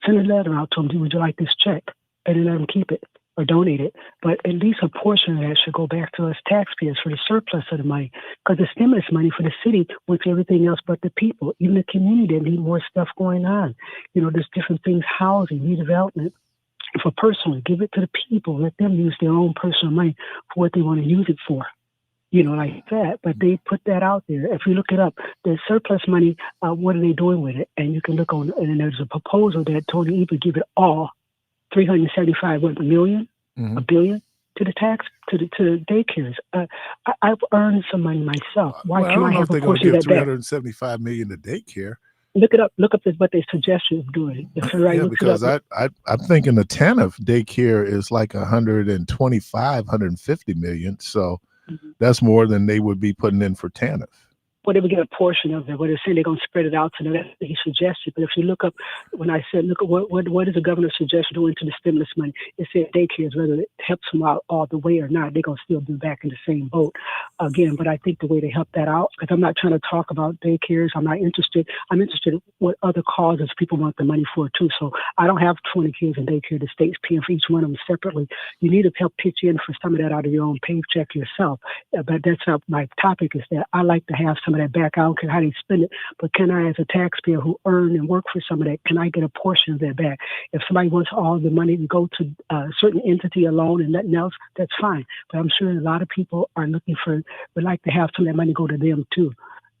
send a letter out to them. Would you like this check? And then let them keep it or donate it. But at least a portion of that should go back to us taxpayers for the surplus of the money. Because the stimulus money for the city went to everything else but the people. Even the community that need more stuff going on. There's different things, housing, redevelopment. For personally, give it to the people. Let them use their own personal money for what they want to use it for. Like that. But they put that out there. If you look it up, the surplus money, what are they doing with it? And you can look on, and there's a proposal that Tony Ebert give it all, $375 million, a billion to the daycares. I've earned some money myself. Why can't I have a portion of that back? $375 million to daycare. Look it up. Look up what they suggest you doing. If somebody Yeah, looks it because up, I'm thinking the TANF daycare is like 125, 150 million. So that's more than they would be putting in for TANF. Well, they would get a portion of it. But they're saying they're going to spread it out. So that's what he suggested. But if you look up, when I said, look at what does the governor suggest doing to the stimulus money, it said daycares, whether it helps them out all the way or not, they're going to still be back in the same boat again. But I think the way they help that out, because I'm not trying to talk about daycares. I'm not interested. I'm interested in what other causes people want the money for too. So I don't have 20 kids in daycare. The state's paying for each one of them separately. You need to help pitch in for some of that out of your own paycheck yourself. But that's not my topic. Is that I like to have some of that back. I don't care how they spend it, but can I, as a taxpayer who earn and work for some of that, can I get a portion of that back? If somebody wants all the money to go to a certain entity alone and nothing else, that's fine. But I'm sure a lot of people are would like to have some of that money go to them too.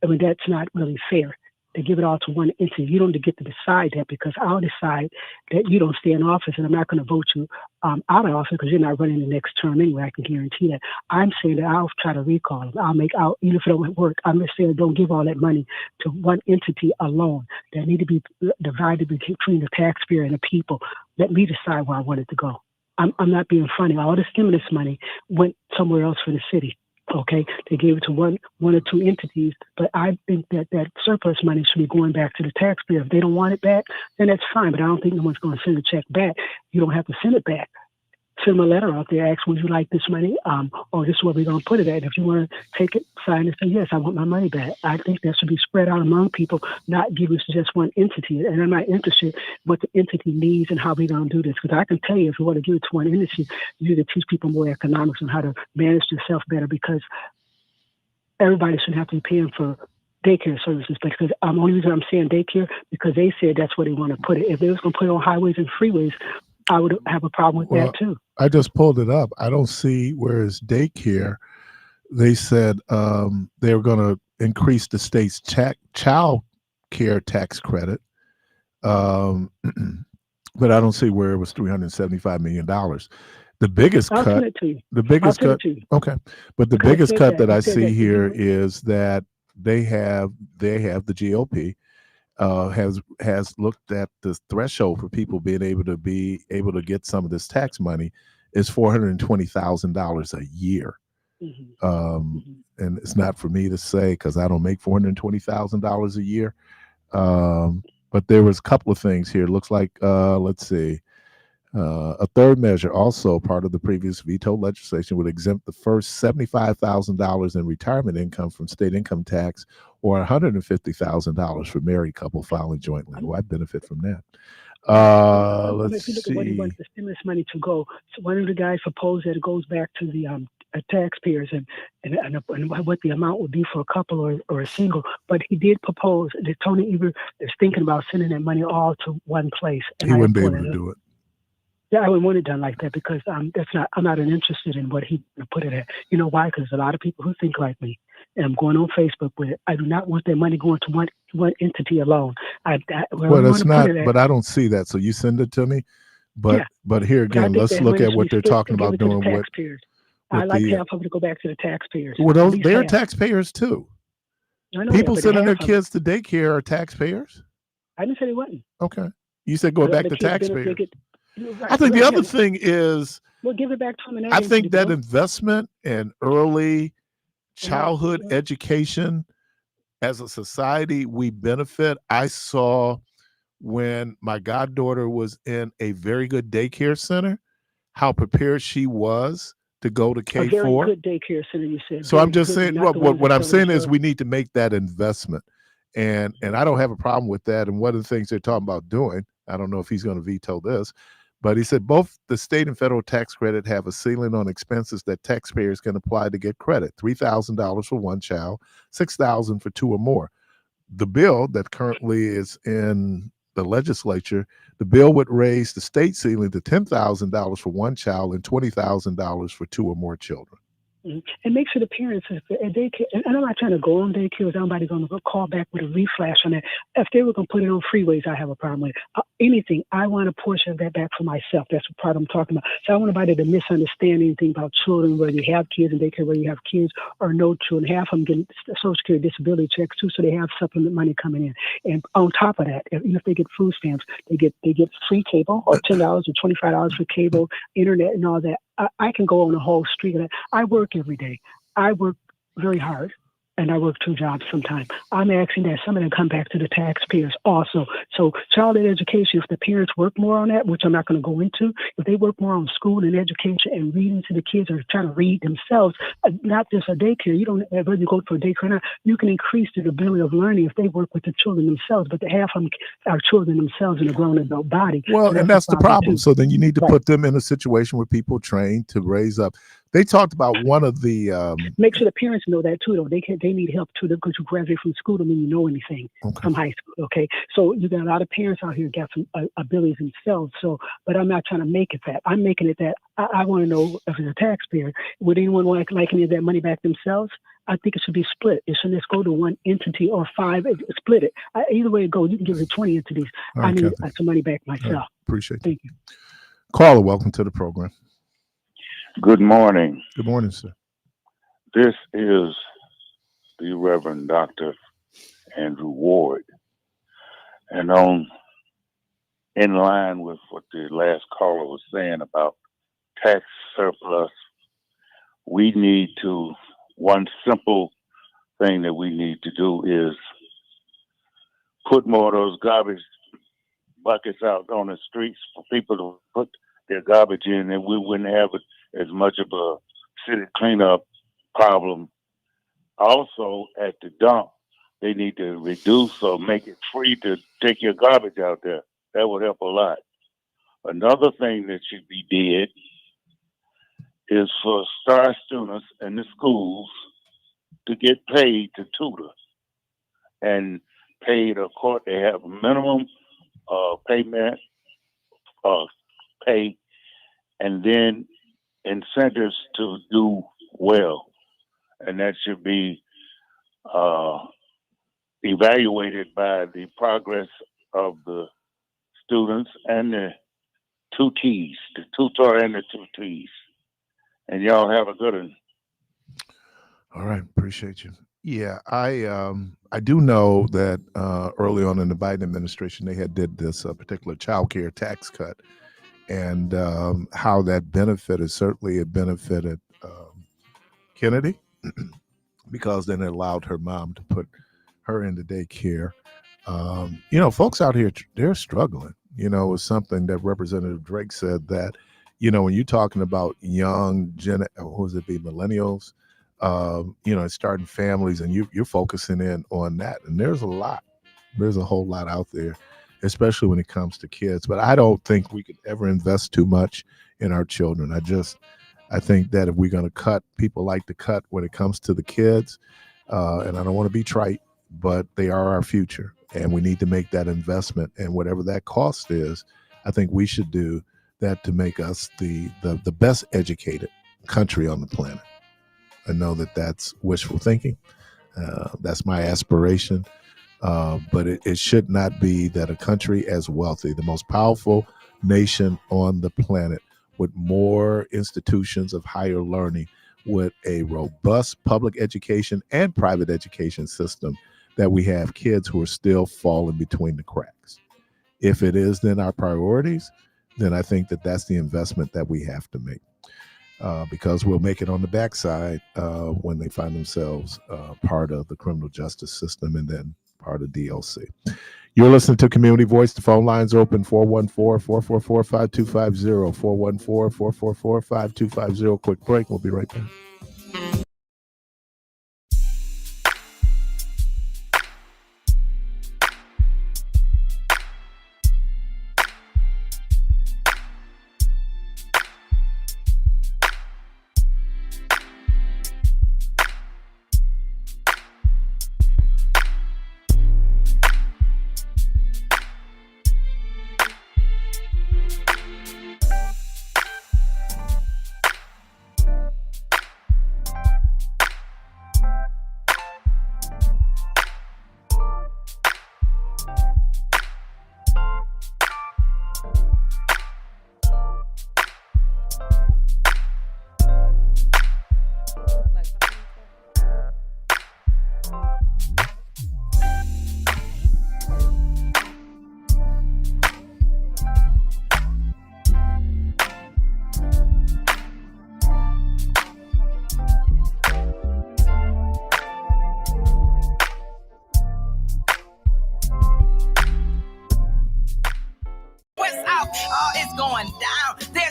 I mean, that's not really fair. They give it all to one entity. You don't get to decide that, because I'll decide that you don't stay in office, and I'm not going to vote you out of office because you're not running the next term anyway. I can guarantee that. I'm saying that I'll try to recall them. I'll make out, even if it don't work, I'm just saying don't give all that money to one entity alone. That need to be divided between the taxpayer and the people. Let me decide where I want it to go. I'm not being funny. All the stimulus money went somewhere else for the city. Okay, they gave it to one or two entities, but I think that surplus money should be going back to the taxpayer. If they don't want it back, then that's fine. But I don't think no one's going to send a check back. You don't have to send it back. Send them a letter out there, ask, would you like this money? Or this is where we're going to put it at. If you want to take it, sign and say, yes, I want my money back. I think that should be spread out among people, not given to just one entity. And I'm not interested in what the entity needs and how we're going to do this. Because I can tell you, if you want to give it to one entity, you need to teach people more economics on how to manage themselves better, because everybody shouldn't have to be paying for daycare services. Because the only reason I'm saying daycare, because they said that's where they want to put it. If they was going to put it on highways and freeways, I would have a problem with that too. I just pulled it up. I don't see where it's daycare. They said they were going to increase the state's child care tax credit, but I don't see where it was $375 million. The biggest I'll cut. send it to you. The biggest I'll cut. send it to you. Okay, but the Because it biggest said cut that. that I It said see that. here is that they have the GOP. Has looked at the threshold for people being able to get some of this tax money is $420,000 a year. And it's not for me to say, because I don't make $420,000 a year. But there was a couple of things here. It looks like, let's see, a third measure, also part of the previous veto legislation, would exempt the first $75,000 in retirement income from state income tax, or $150,000 for married couple filing jointly. Well, I benefit from that. Let's if you look at what he see. wants the stimulus money to go, so one of the guys proposed that it goes back to the taxpayers and what the amount would be for a couple or a single. But he did propose that Tony Eber is thinking about sending that money all to one place. And He wouldn't be able to do it. Yeah, I wouldn't want it done like that, because I'm not interested in what he put it at. You know why? Because a lot of people who think like me, and I'm going on Facebook with it. I do not want their money going to one entity alone. Well, it's not, but I don't see that. So you send it to me. But here again, let's look at what they're talking about doing with I like to have to go back to the taxpayers. Well, they're taxpayers too. People sending their kids to daycare are taxpayers. I didn't say they wasn't. Okay, you said go back to taxpayers. I think the other thing is, we'll give it back to them. I think that investment in early childhood education, as a society, we benefit. I saw when my goddaughter was in a very good daycare center, how prepared she was to go to K4. A very good daycare center, you said. So I'm just saying, what I'm saying is we need to make that investment. And I don't have a problem with that. And one of the things they're talking about doing, I don't know if he's going to veto this, but he said both the state and federal tax credit have a ceiling on expenses that taxpayers can apply to get credit. $3,000 for one child, $6,000 for two or more. The bill that currently is in the legislature, the bill would raise the state ceiling to $10,000 for one child and $20,000 for two or more children. And make sure the parents, if daycare, and I'm not trying to go on daycare, somebody's going to call back with a reflash on that. If they were going to put it on freeways, I have a problem with it. Anything, I want a portion of that back for myself. That's the part I'm talking about. So I want anybody to misunderstand anything about children, whether you have kids in daycare, whether you have kids or no children. Half of them get Social Security disability checks too, so they have supplement money coming in. And on top of that, even if they get food stamps, they get free cable, or $10 or $25 for cable, internet, and all that. I can go on a whole street of that. I work every day. I work very hard, and I work 2 jobs sometimes. I'm asking that some of them come back to the taxpayers also. So child education, if the parents work more on that, which I'm not going to go into, if they work more on school and education and reading to the kids, or trying to read themselves, not just a daycare. You don't, whether you go for a daycare or not, you can increase the ability of learning if they work with the children themselves. But half of them are children themselves in a grown adult body. Well, and that's the problem. Too. So then you need to Right. put them in a situation where people train to raise up. They talked about one of the make sure the parents know that too, though. They need help too, because you graduate from school don't mean you know anything from high school. Okay, so you got a lot of parents out here got some abilities themselves. So, but I'm not trying to make it that. I'm making it that I want to know, if it's a taxpayer, would anyone like any of that money back themselves? I think it should be split. It shouldn't just go to one entity or 5. Split it. Either way it goes, you can give it to 20 entities. Right, I need Kathy. some money back myself. Right. Appreciate it. Thank you. Caller, welcome to the program. Good morning. Good morning, sir. This is the Reverend Dr. Andrew Ward. And in line with what the last caller was saying about tax surplus, we need to, one simple thing that we need to do is put more of those garbage buckets out on the streets for people to put their garbage in, and we wouldn't have as much of a city cleanup problem. Also, at the dump, they need to reduce or make it free to take your garbage out there. That would help a lot. Another thing that should be did is for STAR students in the schools to get paid to tutor, and paid, of course, they have a minimum payment, pay, and then incentives to do well. And that should be evaluated by the progress of the students and the 2 T's, the tutor and the 2 T's. And y'all have a good one. All right, appreciate you. Yeah, I do know that early on in the Biden administration, they did this particular child care tax cut, and how that benefited. Certainly, it benefited Kennedy because then it allowed her mom to put her into daycare. Folks out here, they're struggling. It's something that Representative Drake said that, when you're talking about young millennials, starting families, and you're focusing in on that. And there's a whole lot out there, especially when it comes to kids. But I don't think we could ever invest too much in our children. I think that if we're going to cut, people like to cut when it comes to the kids. And I don't want to be trite, but they are our future, and we need to make that investment. And whatever that cost is, I think we should do that to make us the best educated country on the planet. I know that that's wishful thinking. That's my aspiration. But it should not be that a country as wealthy, the most powerful nation on the planet, with more institutions of higher learning, with a robust public education and private education system, that we have kids who are still falling between the cracks. If it is then our priorities, then I think that that's the investment that we have to make. Because we'll make it on the backside when they find themselves part of the criminal justice system and then part of DLC. You're listening to Community Voice. The phone lines are open, 414-444-5250, 414-444-5250. Quick break. We'll be right back.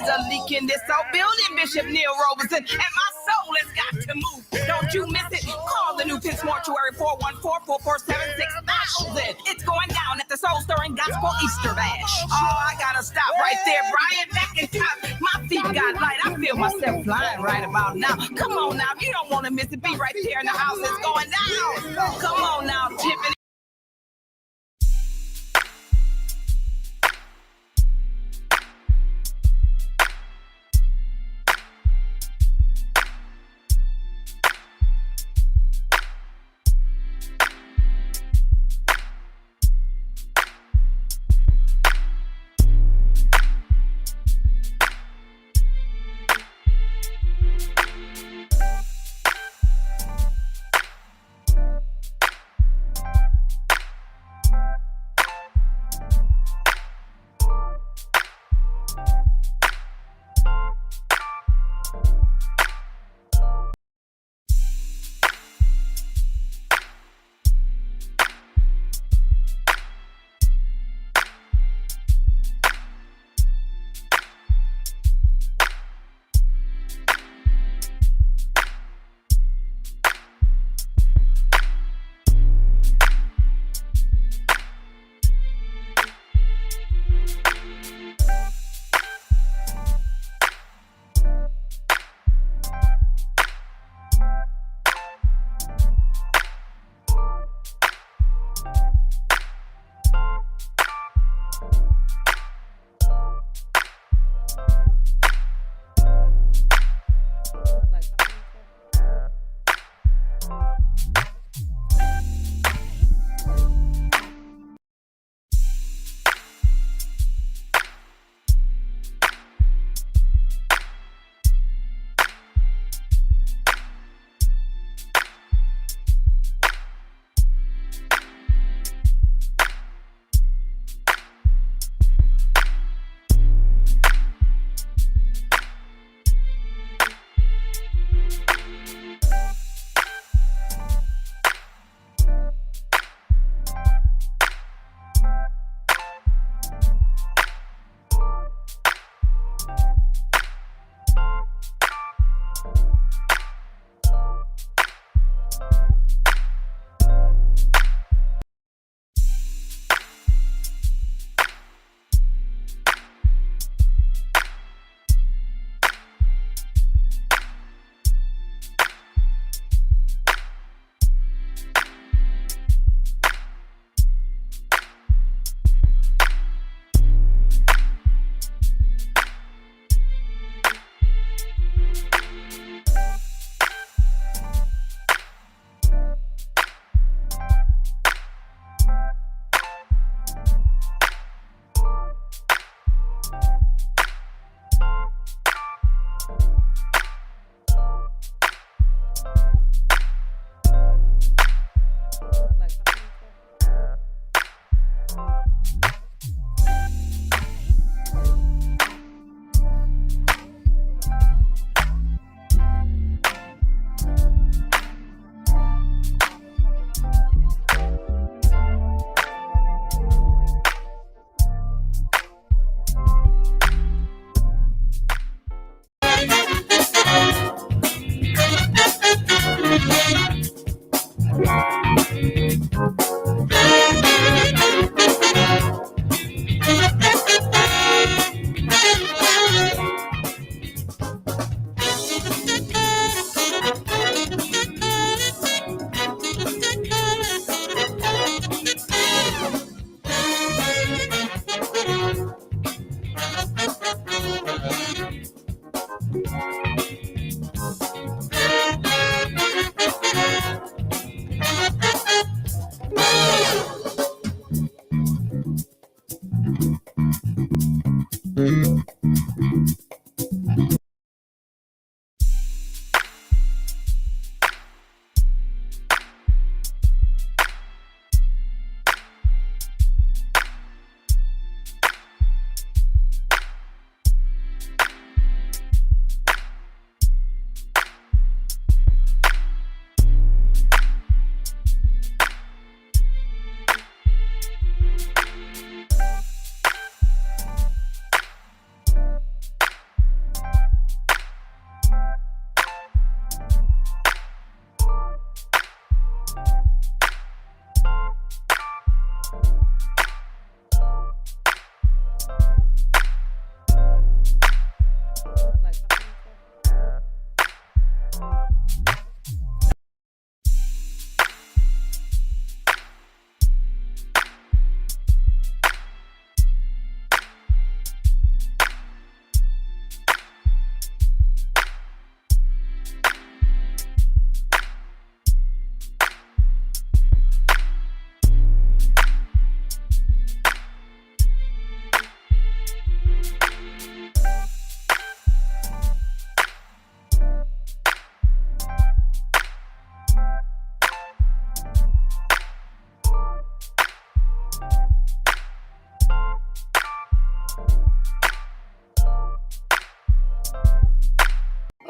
There's a leak in this old building, Bishop Neil Robeson, and my soul has got to move. Don't you miss it. Call the New Pitts Mortuary 414-447-6000. It's going down at the Soul Stirring Gospel Easter Bash. Oh, I gotta stop right there, Brian. Back in time, my feet got light. I feel myself flying right about now. Come on now, you don't want to miss it. Be right here in the house. It's going down. Come on now, Tiffany.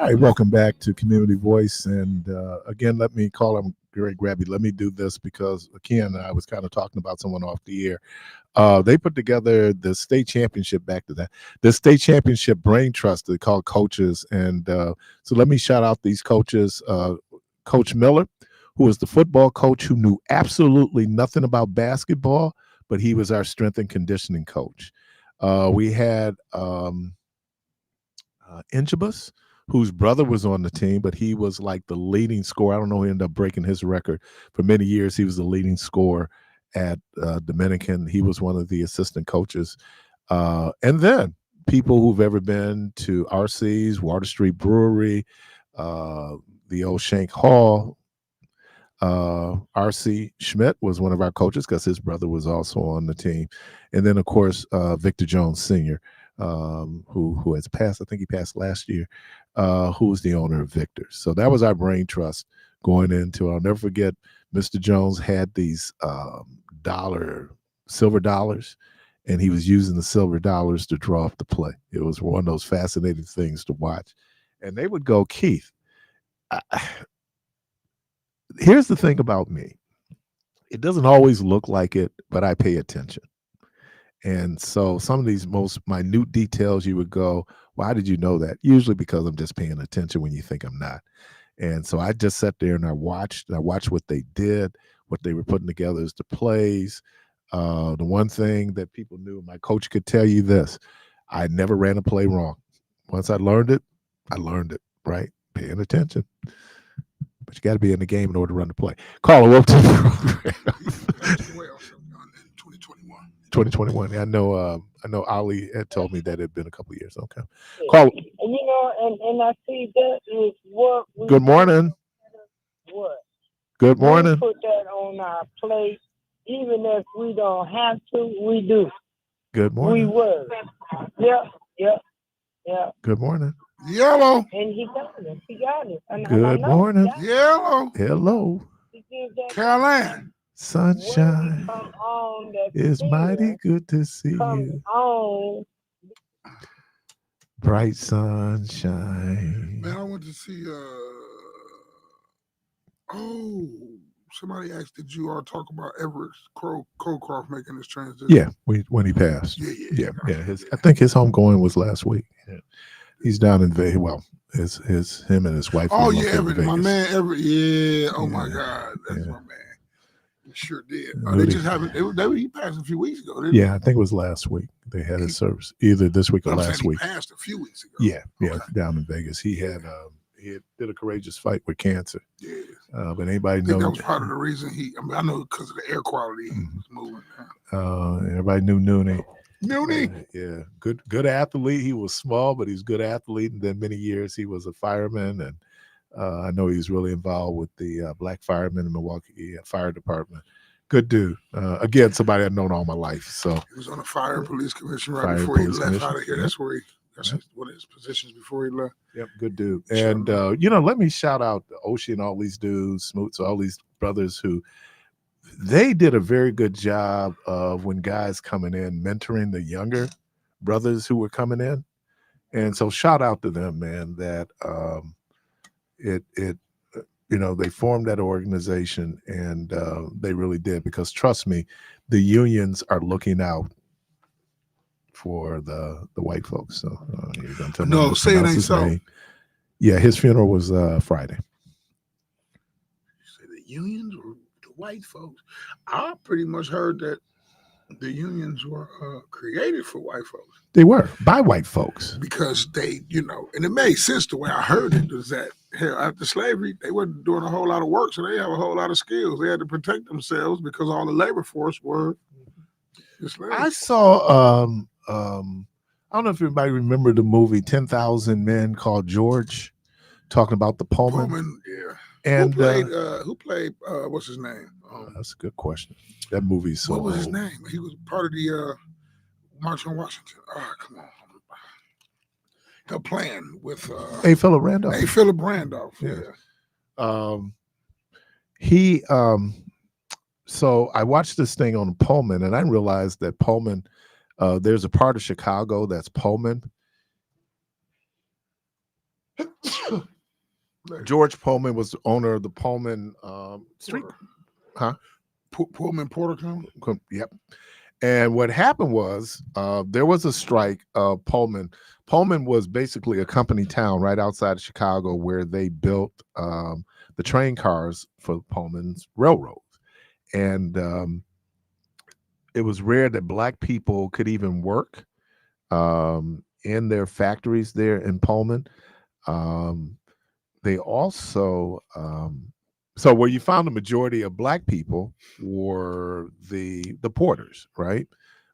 All right, welcome back to Community Voice. And again, let me call him Greg Grabby. Let me do this because, again, I was kind of talking about someone off the air. They put together the state championship, back to that, the state championship brain trust they call coaches. And so let me shout out these coaches. Coach Miller, who was the football coach who knew absolutely nothing about basketball, but he was our strength and conditioning coach. We had Incubus, whose brother was on the team, but he was like the leading scorer. I don't know, he ended up breaking his record. For many years, he was the leading scorer at Dominican. He was one of the assistant coaches. And then people who've ever been to RC's, Water Street Brewery, the old Shank Hall. RC Schmidt was one of our coaches because his brother was also on the team. And then, of course, Victor Jones Sr., who has passed. I think he passed last year, who was the owner of Victor's. So that was our brain trust going into. I'll never forget, Mr. Jones had these silver dollars, and he was using the silver dollars to draw up the play. It was one of those fascinating things to watch. And they would go, Keith, here's the thing about me. It doesn't always look like it, but I pay attention. And so some of these most minute details, you would go, why did you know that? Usually because I'm just paying attention when you think I'm not. And so I just sat there and I watched what they did, what they were putting together as the plays. The one thing that people knew, my coach could tell you this, I never ran a play wrong. Once I learned it, right? Paying attention. But you got to be in the game in order to run the play. Carla, welcome to the program. 2021. Yeah, I know Ali had told me that it had been a couple of years. Okay. Carla. And I see that is what we Good morning. What? Good morning. We put that on our plate. Even if we don't have to, we do. Good morning. We will. Yeah. Good morning. Yellow. And he got it. And Good morning. Yellow. Hello. Caroline. Sunshine. It's mighty good to see you. On. Bright sunshine. Man, I went to see somebody asked, did you all talk about Everett Crowcroft making this transition? Yeah, when he passed. Yeah. I think his homegoing was last week. Yeah. He's down in Vegas. Well, him and his wife. Oh yeah, Everett, my man Everett. Yeah. Oh my God, that's my man. He sure did. They just haven't. He passed a few weeks ago. Didn't I think it was last week. They had his service either this week or last week. He passed a few weeks ago. Yeah, down in Vegas. He did a courageous fight with cancer. Yeah. But anybody know that was part of the reason I know because of the air quality he was moving. Everybody knew Nooney. Yeah, good athlete. He was small, but he's a good athlete. And then many years he was a fireman, and I know he's really involved with the black firemen in Milwaukee Fire Department. Good dude. Again, somebody I've known all my life. So he was on the Fire and Police Commission before he left out of here. That's where that's one of his positions before he left. Yep, good dude. And let me shout out Oshie and all these dudes, Smoots, all these brothers who. They did a very good job of when guys coming in, mentoring the younger brothers who were coming in. And so shout out to them, man, that they formed that organization and they really did, because trust me, the unions are looking out for the white folks. So you're going to tell me say it ain't so. Name. Yeah, his funeral was Friday. You say the unions were white folks. I pretty much heard that the unions were created for white folks. They were by white folks because they, and it made sense the way I heard it. Was that after slavery they weren't doing a whole lot of work, so they have a whole lot of skills. They had to protect themselves because all the labor force were enslaved. I saw. I don't know if everybody remember the movie 10,000 Men called George, talking about the Pullman. Yeah. And who played what's his name? That's a good question. That movie's so what was old. His name? He was part of the March on Washington. Come on. The plan with A. Philip Randolph. A. Philip Randolph. Yeah. So I watched this thing on Pullman, and I realized that Pullman, there's a part of Chicago that's Pullman. George Pullman was the owner of the Pullman Street. Huh? Pullman Porter Company. Yep. And what happened was there was a strike of Pullman. Pullman was basically a company town right outside of Chicago where they built the train cars for Pullman's railroads. And it was rare that Black people could even work in their factories there in Pullman. They also, so where you found the majority of Black people were the porters, right,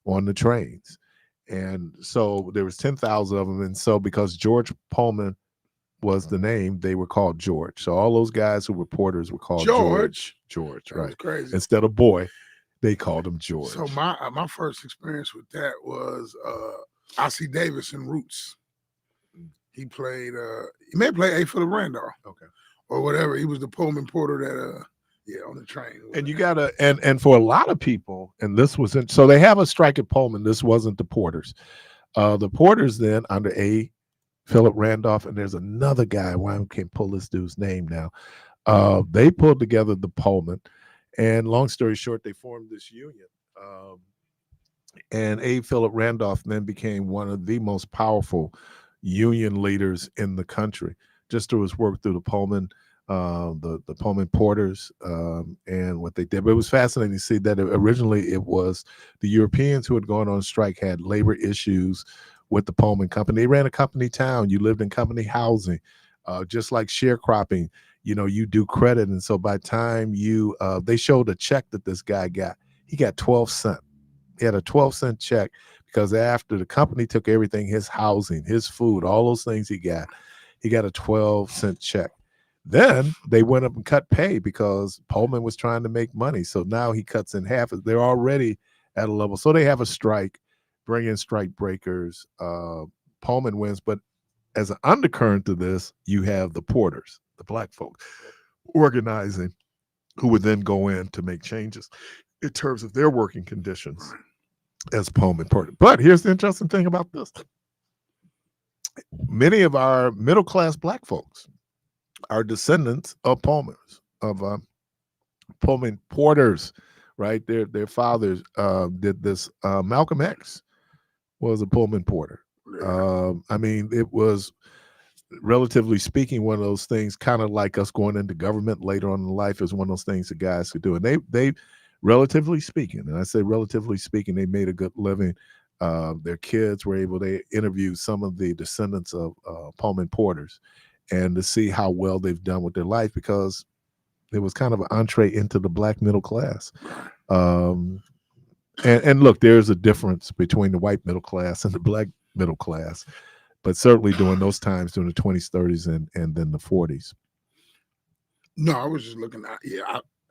on the trains. And so there was 10,000 of them. And so because George Pullman was the name, they were called George. So all those guys who were porters were called George, that right? was crazy. Instead of boy, they called him George. So my first experience with that was I.C. Davis in Roots. He played he may play A. Philip Randolph. Okay. Or whatever. He was the Pullman porter that on the train. And you gotta and for a lot of people, and this wasn't so they have a strike at Pullman. This wasn't the porters. The porters then under A. Philip Randolph, and there's another guy. Why I can't pull this dude's name now. They pulled together the Pullman, and long story short, they formed this union. And A. Philip Randolph then became one of the most powerful union leaders in the country, just through his work through the Pullman, the Pullman porters, and what they did. But it was fascinating to see that originally it was the Europeans who had gone on strike, had labor issues with the Pullman company. They ran a company town. You lived in company housing, just like sharecropping. You know, you do credit, and so by the time you, they showed a check that this guy got. He got 12 cents. He had a 12-cent check because after the company took everything, his housing, his food, all those things he got a 12-cent check. Then they went up and cut pay because Pullman was trying to make money. So now he cuts in half. They're already at a level. So they have a strike, bring in strike breakers. Pullman wins. But as an undercurrent to this, you have the porters, the Black folks, organizing, who would then go in to make changes in terms of their working conditions as Pullman porter. But here's the interesting thing about this. Many of our middle-class Black folks are descendants of Pullmans, of Pullman porters, right? Their fathers did this. Malcolm X was a Pullman porter. I mean, it was, relatively speaking, one of those things, kind of like us going into government later on in life, is one of those things that guys could do. And they relatively speaking, and I say relatively speaking, they made a good living. Their kids were able to interview some of the descendants of Pullman porters and to see how well they've done with their life, because it was kind of an entree into the Black middle class. And look, there's a difference between the white middle class and the Black middle class, but certainly during those times, during the 20s, 30s, and then the 40s. No, I was just looking at,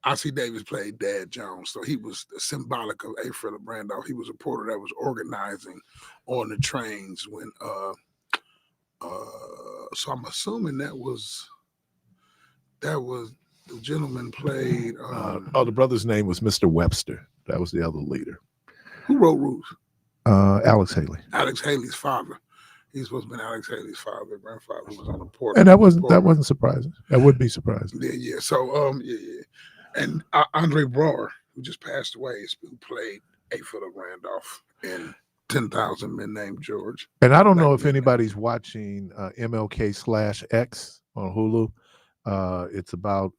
I.C. Davis played Dad Jones, so he was symbolic of A. Philip Randolph. He was a porter that was organizing on the trains when, so I'm assuming that was the gentleman played. The brother's name was Mr. Webster. That was the other leader. Who wrote Ruth? Alex Haley. Alex Haley's father. He's supposed to be Alex Haley's father. Grandfather was on the porter. And that wasn't surprising. That would be surprising. Yeah. So yeah. And Andre Braugher, who just passed away, who played A. Philip Randolph in 10,000 Men Named George. And I don't know if anybody's watching MLK/X on Hulu.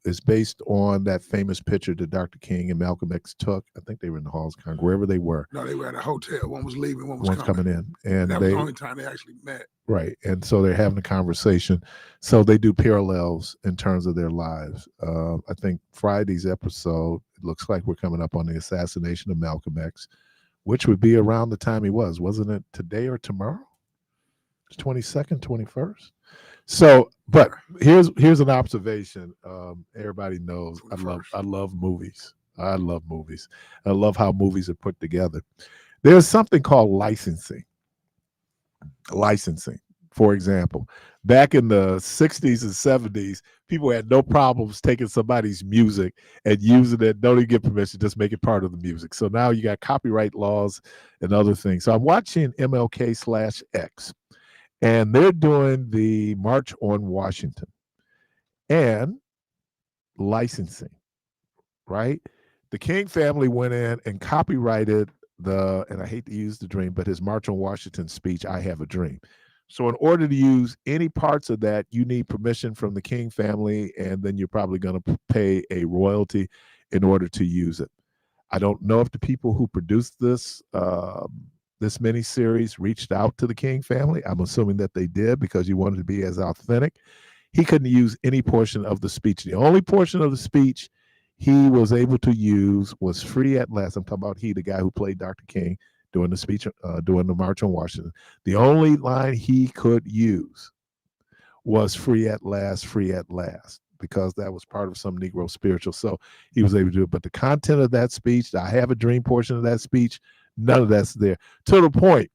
It's based on that famous picture that Dr. King and Malcolm X took. I think they were in the halls of Congress, wherever they were. No, they were at a hotel. One was leaving, one was coming in. And that was the only time they actually met. Right. And so they're having a conversation. So they do parallels in terms of their lives. I think Friday's episode, it looks like we're coming up on the assassination of Malcolm X, which would be around the time he was. Wasn't it today or tomorrow? 22nd, 21st? So, but here's an observation. Everybody knows I love movies. I love movies. I love how movies are put together. There's something called licensing. Licensing, for example, back in the 60s and 70s, people had no problems taking somebody's music and using it. Don't even get permission, just make it part of the music. So now you got copyright laws and other things. So I'm watching MLK/X. And they're doing the March on Washington. and licensing, right? The King family went in and copyrighted and I hate to use the dream, but his March on Washington speech, I Have a Dream. So in order to use any parts of that, you need permission from the King family, and then you're probably going to pay a royalty in order to use it. I don't know if the people who produced this miniseries reached out to the King family. I'm assuming that they did because you wanted to be as authentic. He couldn't use any portion of the speech. The only portion of the speech he was able to use was Free at Last. I'm talking about the guy who played Dr. King during the speech, during the March on Washington. The only line he could use was Free at Last, because that was part of some Negro spiritual. So he was able to do it. But the content of that speech, the I Have a Dream portion of that speech, none of that's there. To the point,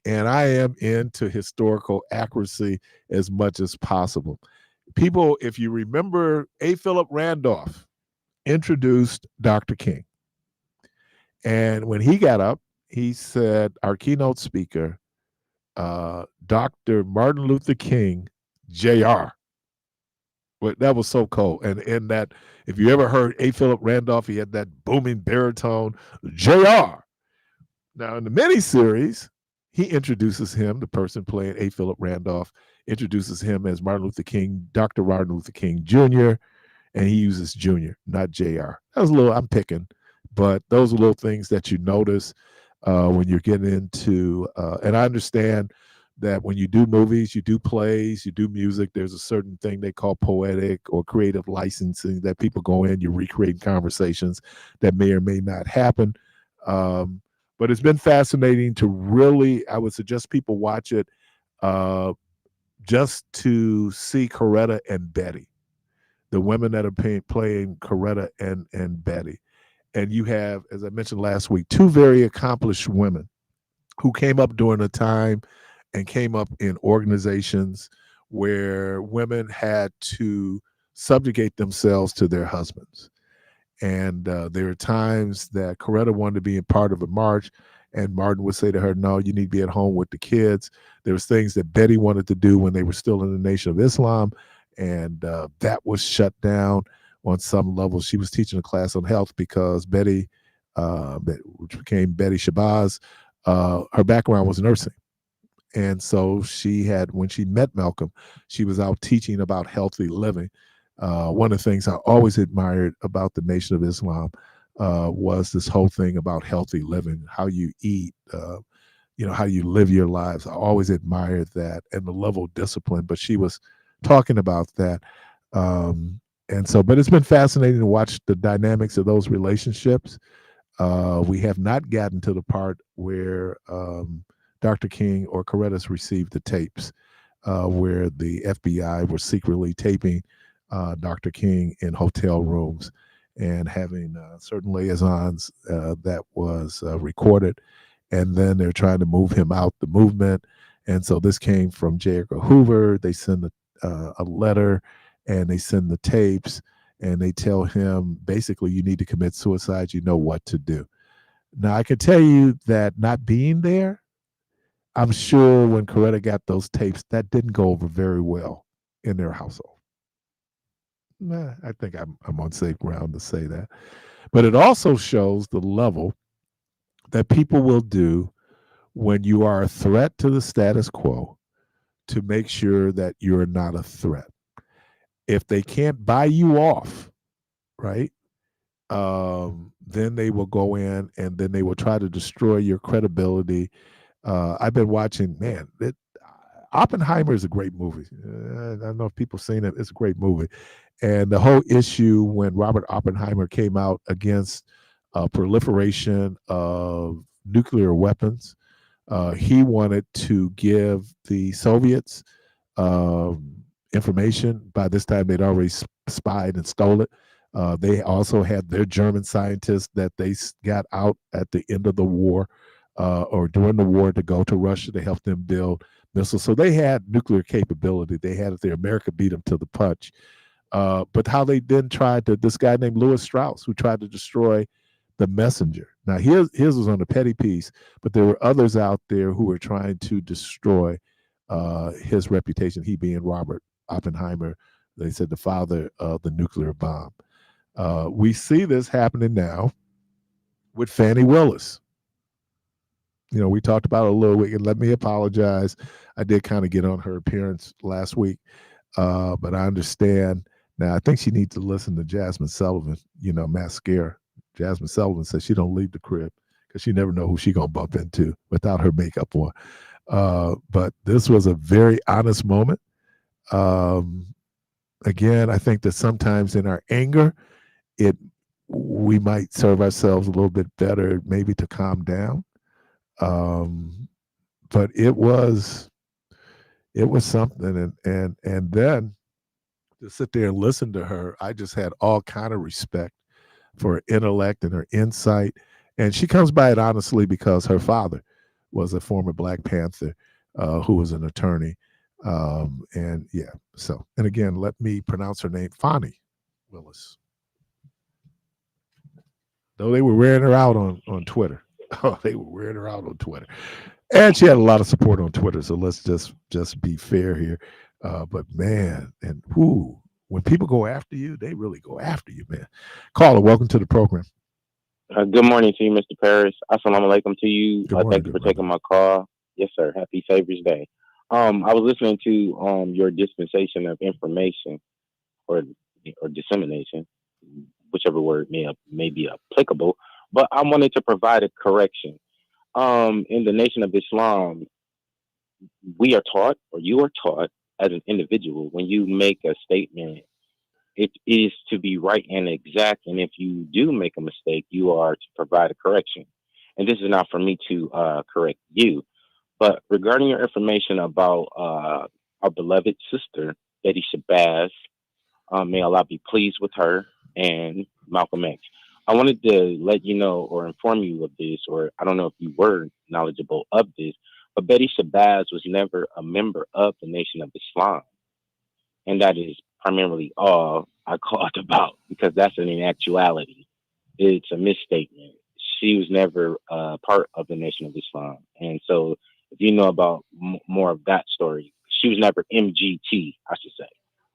and I am into historical accuracy as much as possible. People, if you remember, A. Philip Randolph introduced Dr. King. And when he got up, he said, our keynote speaker, Dr. Martin Luther King, Jr. But that was so cold. And in that, if you ever heard A. Philip Randolph, he had that booming baritone, Jr. Now, in the miniseries, he introduces him, the person playing A. Philip Randolph, introduces him as Martin Luther King, Dr. Martin Luther King, Jr., and he uses Jr., not Jr. That was a little, I'm picking, but those are little things that you notice when you're getting into, and I understand that when you do movies, you do plays, you do music, there's a certain thing they call poetic or creative licensing that people go in, you're recreating conversations that may or may not happen. But it's been fascinating to really, I would suggest people watch it just to see Coretta and Betty, the women that are playing Coretta and Betty. And you have, as I mentioned last week, two very accomplished women who came up during a time and came up in organizations where women had to subjugate themselves to their husbands. And there are times that Coretta wanted to be a part of a march, and Martin would say to her, no, you need to be at home with the kids. There was things that Betty wanted to do when they were still in the Nation of Islam, and that was shut down on some level. She was teaching a class on health because Betty, which became Betty Shabazz, her background was nursing. And so she had, when she met Malcolm, she was out teaching about healthy living. One of the things I always admired about the Nation of Islam was this whole thing about healthy living, how you eat, how you live your lives. I always admired that and the level of discipline, but she was talking about that. And so, but it's been fascinating to watch the dynamics of those relationships. We have not gotten to the part where Dr. King or Coretta's received the tapes where the FBI were secretly taping Dr. King in hotel rooms and having certain liaisons that was recorded. And then they're trying to move him out the movement. And so this came from J. Edgar Hoover. They send a letter and they send the tapes and they tell him, basically, you need to commit suicide. You know what to do. Now, I can tell you that not being there, I'm sure when Coretta got those tapes, that didn't go over very well in their household. I think I'm on safe ground to say that. But it also shows the level that people will do when you are a threat to the status quo to make sure that you're not a threat. If they can't buy you off, right, then they will go in and then they will try to destroy your credibility. I've been watching, Oppenheimer is a great movie. I don't know if people have seen it. It's a great movie. And the whole issue when Robert Oppenheimer came out against proliferation of nuclear weapons, he wanted to give the Soviets information. By this time, they'd already spied and stole it. They also had their German scientists that they got out at the end of the war or during the war to go to Russia to help them build missiles. So they had nuclear capability. They had it there. America beat them to the punch. But how they then tried to, this guy named Lewis Strauss, who tried to destroy the messenger. Now, his was on a petty piece, but there were others out there who were trying to destroy his reputation, he being Robert Oppenheimer, They said the father of the nuclear bomb. We see this happening now with Fannie Willis. We talked about it a little bit, and let me apologize. I did kind of get on her appearance last week, but I understand now. I think she needs to listen to Jasmine Sullivan, mascara. Jasmine Sullivan says she don't leave the crib because she never know who she gonna bump into without her makeup on. But this was a very honest moment. Again, I think that sometimes in our anger, we might serve ourselves a little bit better, maybe to calm down. But it was something, and then to sit there and listen to her, I just had all kind of respect for her intellect and her insight. And she comes by it honestly because her father was a former Black Panther who was an attorney. And again, let me pronounce her name, Fannie Willis. Though they were wearing her out on Twitter. Oh, they were wearing her out on Twitter. And she had a lot of support on Twitter. So let's just be fair here. But man, and when people go after you, they really go after you, man. Caller, welcome to the program. Good morning to you, Mr. Parris. Assalamu alaikum to you. Thank you for taking my call. Yes, sir. Happy Savior's Day. I was listening to your dispensation of information or dissemination, whichever word may be applicable. But I wanted to provide a correction. In the Nation of Islam, we are taught, or you are taught as an individual, when you make a statement, it is to be right and exact. And if you do make a mistake, you are to provide a correction. And this is not for me to correct you. But regarding your information about our beloved sister, Betty Shabazz, may Allah be pleased with her, and Malcolm X. I wanted to let you know or inform you of this, or I don't know if you were knowledgeable of this, but Betty Shabazz was never a member of the Nation of Islam. And that is primarily all I called about, because that's an inactuality. It's a misstatement. She was never part of the Nation of Islam. And so if you know about more of that story, she was never MGT, I should say.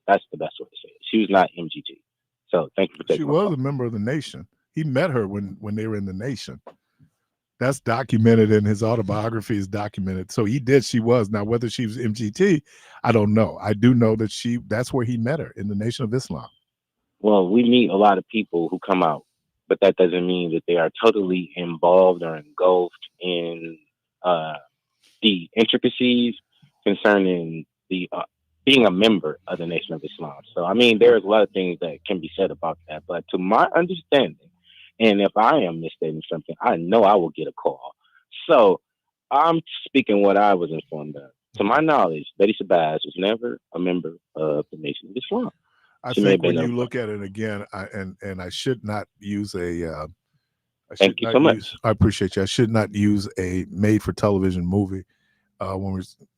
That's the best way to say it. She was not MGT. So thank you for taking She was a member of the Nation. He met her when they were in the Nation. That's documented in his autobiography, is documented. So she was. Now, whether she was MGT, I don't know. I do know that that's where he met her, in the Nation of Islam. Well, we meet a lot of people who come out, but that doesn't mean that they are totally involved or engulfed in the intricacies concerning the being a member of the Nation of Islam. So, I mean, there's a lot of things that can be said about that. But to my understanding, and if I am misstating something, I know I will get a call. So I'm speaking what I was informed of. To my knowledge, Betty Shabazz was never a member of the Nation of Islam. I think when you look at it again, I should not use a. Thank you so much. I appreciate you. I should not use a made-for-television movie. When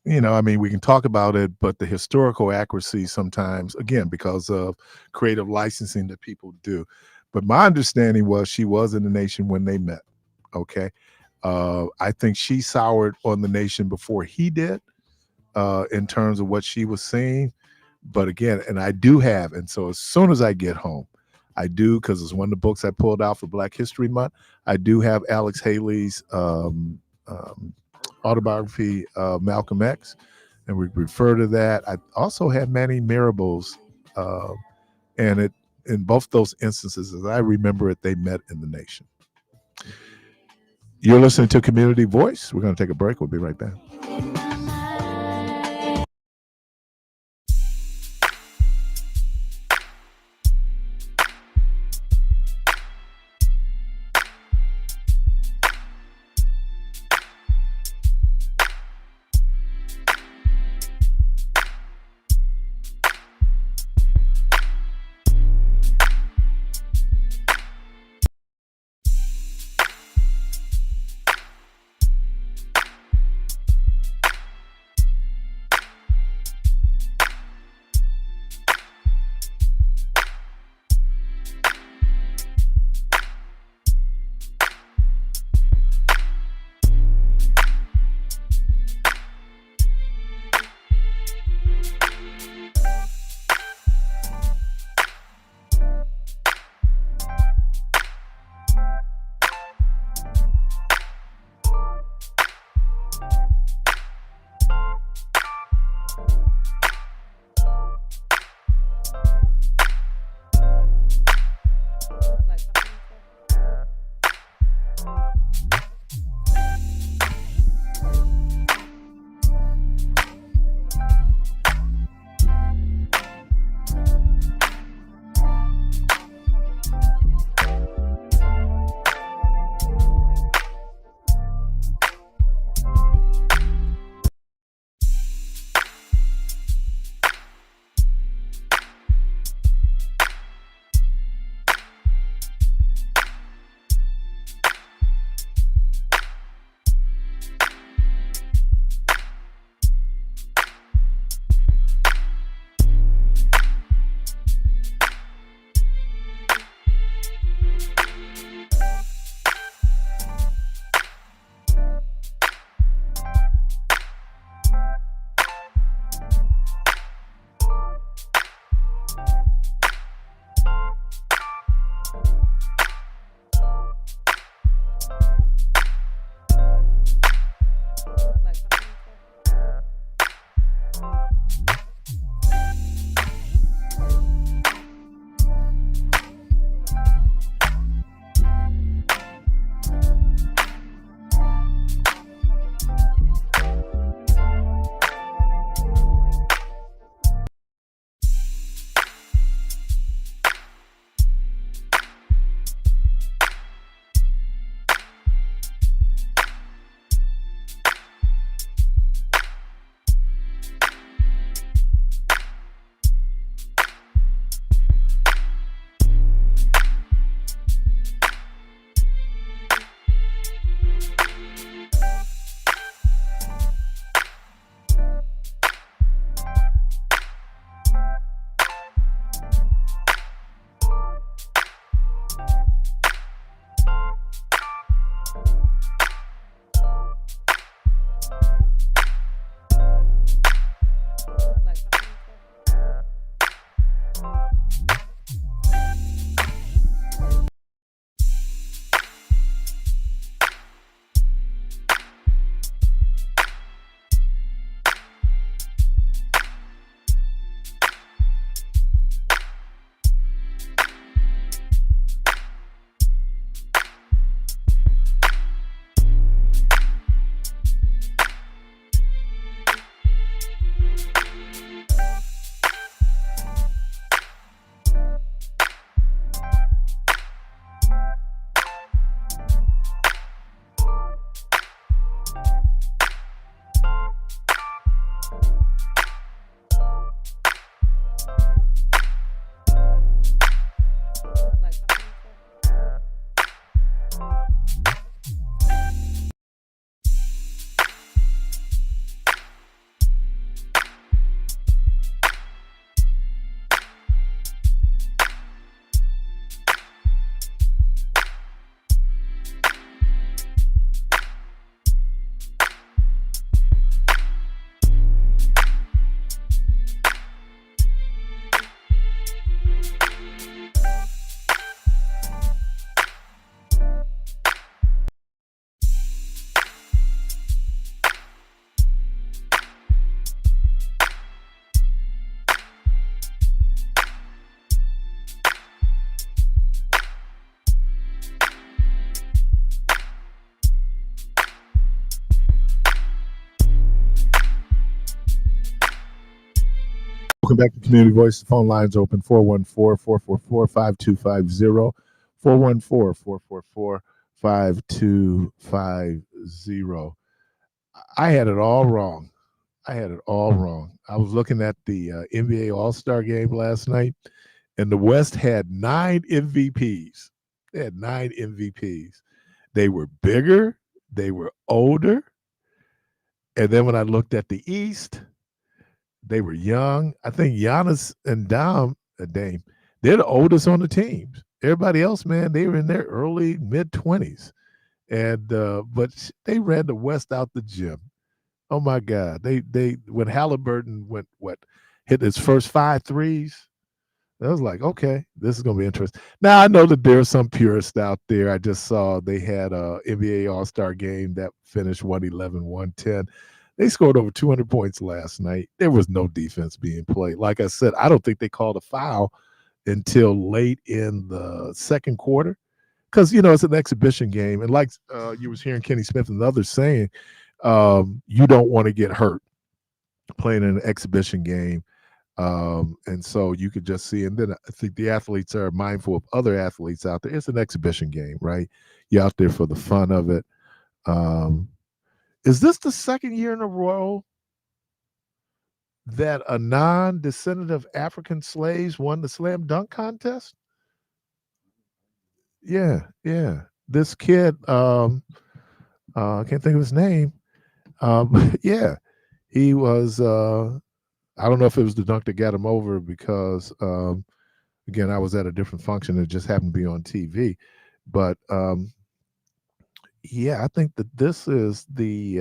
we can talk about it, but the historical accuracy sometimes, again, because of creative licensing that people do. But my understanding was she was in the Nation when they met. Okay. I think she soured on the Nation before he did, in terms of what she was seeing. But again, and I do have, and so as soon as I get home, I do, because it's one of the books I pulled out for Black History Month. I do have Alex Haley's autobiography, Malcolm X, and we refer to that. I also have Manny Marable's, and in both those instances, as I remember it, they met in the Nation. You're listening to Community Voice. We're going to take a break. We'll be right back. Welcome back to Community Voice. The phone line's open 414-444-5250. 414-444-5250. I had it all wrong. I was looking at the NBA All-Star game last night, and the West had 9 MVPs. They had 9 MVPs. They were bigger. They were older. And then when I looked at the East, they were young. I think Giannis and Dame, they're the oldest on the teams. Everybody else, man, they were in their early, mid-20s. And but they ran the West out the gym. Oh my God. They when Halliburton hit his first 5 threes, I was like, okay, this is gonna be interesting. Now I know that there's some purists out there. I just saw they had a NBA All-Star game that finished 111-110. They scored over 200 points last night. There was no defense being played. Like I said, I don't think they called a foul until late in the second quarter, because it's an exhibition game, and like you was hearing Kenny Smith and others saying, you don't want to get hurt playing in an exhibition game. And so you could just see, and then I think the athletes are mindful of other athletes out there. It's an exhibition game, right? You're out there for the fun of it. Is this the second year in a row that a non-descendant of African slaves won the slam dunk contest? Yeah. This kid, I can't think of his name. Yeah, he was, I don't know if it was the dunk that got him over, because, again, I was at a different function. It just happened to be on TV. But, yeah, I think that this is the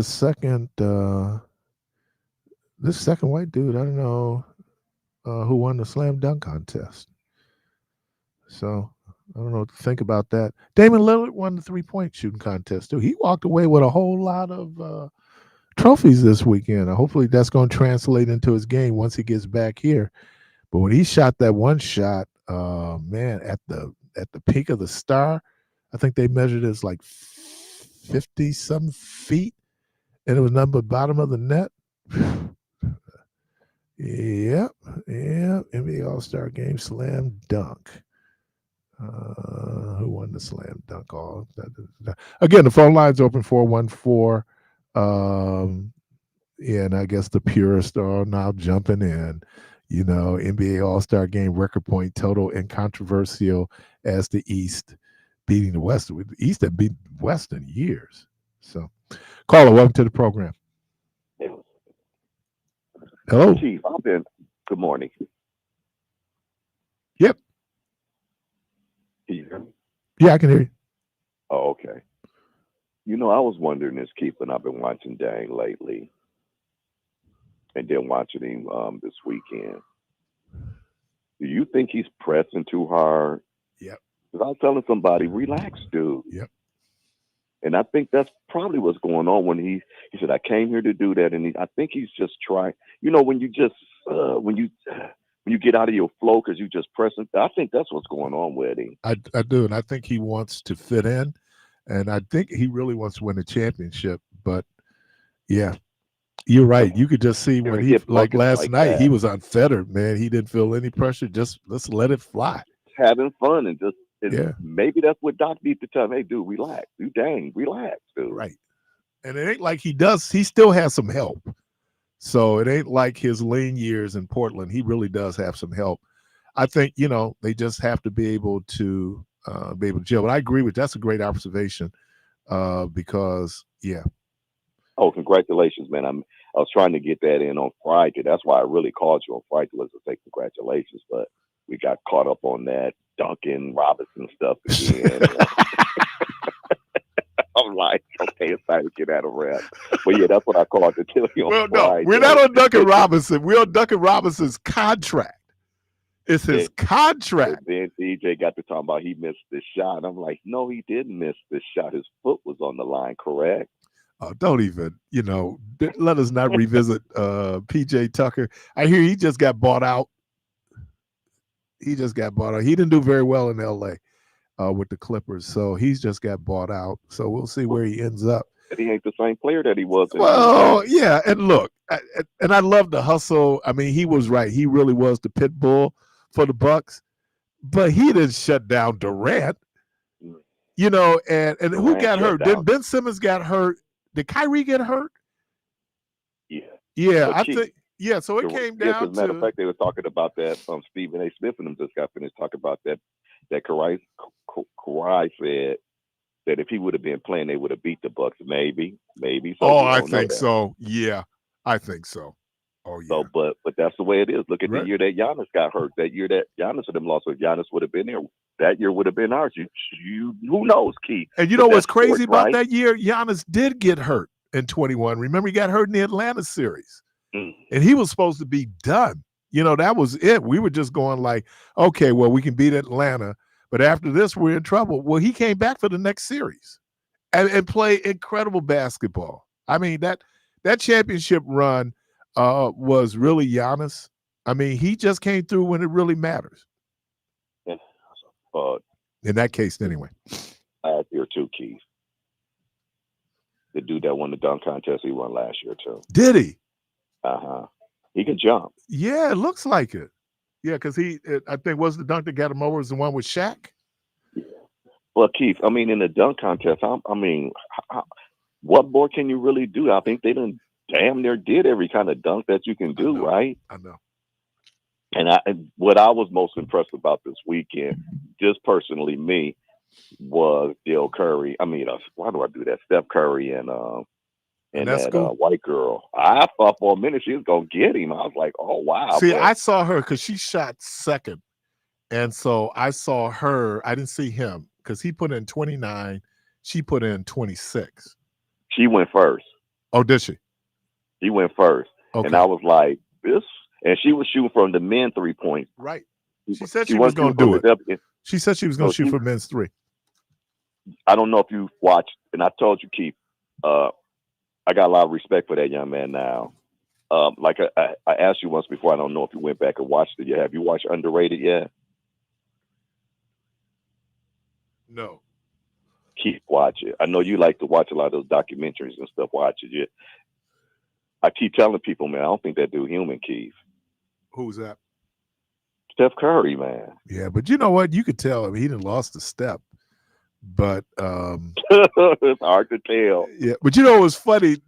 second, this second white dude, I don't know, who won the slam dunk contest. So I don't know what to think about that. Damian Lillard won the 3-point shooting contest too. He walked away with a whole lot of trophies this weekend. Hopefully that's going to translate into his game once he gets back here. But when he shot that one shot, man, at the peak of the star, I think they measured it as like 50-some feet, and it was nothing but bottom of the net. Yep. NBA All-Star Game slam dunk. Who won the slam dunk? Again, the phone line's open 414. And I guess the purists are now jumping in. NBA All-Star Game record point total and controversial as the East beating the West. The East have beaten the West in years. So, caller, welcome to the program. Hello, Chief. Good morning. Yep. Can you hear me? Yeah, I can hear you. Oh, okay. I was wondering this, Keith, and I've been watching Dang lately, and then watching him this weekend. Do you think he's pressing too hard? Yep. Because I was telling somebody, relax, dude. Yep. And I think that's probably what's going on when he said, I came here to do that. And I think he's just trying, when you just, when you get out of your flow because you just pressing, I think that's what's going on with him. I do. And I think he wants to fit in. And I think he really wants to win a championship. But yeah, you're right. You could just see when he, like last night, he was unfettered, man. He didn't feel any pressure. Just let's let it fly. Having fun and just, yeah. Maybe that's what Doc needs to tell him. Hey, dude, relax. You relax, dude. Right. And it ain't like he still has some help. So it ain't like his lean years in Portland. He really does have some help. I think, they just have to be able to gel. But I agree with that's a great observation because, yeah. Oh, congratulations, man. I was trying to get that in on Friday. That's why I really called you on Friday, was to say congratulations. But we got caught up on that Duncan Robinson stuff again. I'm like, okay, it's time to get out of rep. But yeah, that's what I called to tell you on Friday. No, we're not on Duncan Robinson. We're on Duncan Robinson's contract. It's his contract. Then DJ got to talking about he missed the shot. I'm like, no, he didn't miss the shot. His foot was on the line, correct? Oh, don't even, let us not revisit PJ Tucker. I hear he just got bought out. He didn't do very well in LA with the Clippers. So he's just got bought out. So we'll see where he ends up. that he ain't the same player that he was. Well, yeah, and look, and I love the hustle. I mean, he was right. He really was the pit bull for the Bucks, but he didn't shut down Durant. You know, and Durant who got hurt? down. Then Ben Simmons got hurt. Did Kyrie get hurt? Yeah, I think. Yeah, so it came down as a matter of fact, they were talking about that. Stephen A. Smith and them just got finished talking about that. That Kawhi said that if he would have been playing, they would have beat the Bucks. Maybe. So I think so. Yeah, I think so. Oh yeah. So, but that's the way it is. Look at the year that Giannis got hurt. That year that Giannis and them lost, if Giannis would have been there, that year would have been ours. You who knows, Keith? And you know what's crazy about that year? Giannis did get hurt in 21. Remember, he got hurt in the Atlanta series. And he was supposed to be done. You know, that was it. We were just going like, okay, well, we can beat Atlanta, but after this, we're in trouble. Well, he came back for the next series and played incredible basketball. I mean, that championship run was really Giannis. I mean, he just came through when it really matters. In that case, anyway. Last year too, Keith. The dude that won the dunk contest, he won last year too. Did he? He can jump. Yeah, it looks like it. Yeah, because I think was the dunk that got him over was the one with Shaq. Yeah. Well, Keith, I mean, in the dunk contest, what more can you really do? I think they done damn near did every kind of dunk that you can do, right? I know. And what I was most impressed about this weekend, just personally me, was Steph Curry. I mean, why do I do that? Steph Curry and that white girl. I thought for a minute she was going to get him. I was like, oh, wow. See, I saw her because she shot second. And so I saw her. I didn't see him because he put in 29. She put in 26. She went first. Oh, did she? She went first. Okay. And I was like, this. And she was shooting from the men 3 points. Right. She said she was going to do it. She said she was going to shoot for men's 3. I don't know if you watched, and I told you, Keith, I got a lot of respect for that young man now. Like I asked you once before, I don't know if you went back and watched it yet. Have you watched Underrated yet? No. Keith, watch it. I know you like to watch a lot of those documentaries and stuff. Watch it. Yeah. I keep telling people, man, I don't think that dude human, Keith. Who's that? Steph Curry, man. Yeah, but you know what? You could tell. I mean, he done lost a step. But it's hard to tell. Yeah, but you know what's funny?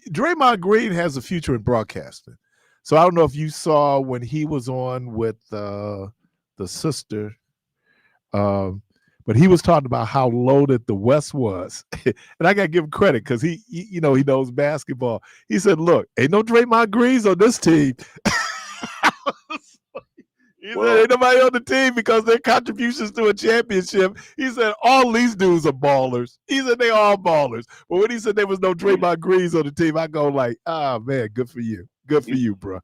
Draymond Green has a future in broadcasting. So I don't know if you saw when he was on with the sister, but he was talking about how loaded the West was, and I gotta give him credit because he knows basketball. He said, "Look, ain't no Draymond Greens on this team." He said, ain't nobody on the team because their contributions to a championship. He said, all these dudes are ballers. He said, they all ballers. But when he said there was no Draymond Greens on the team, I go like, man, good for you. Good for you, bro.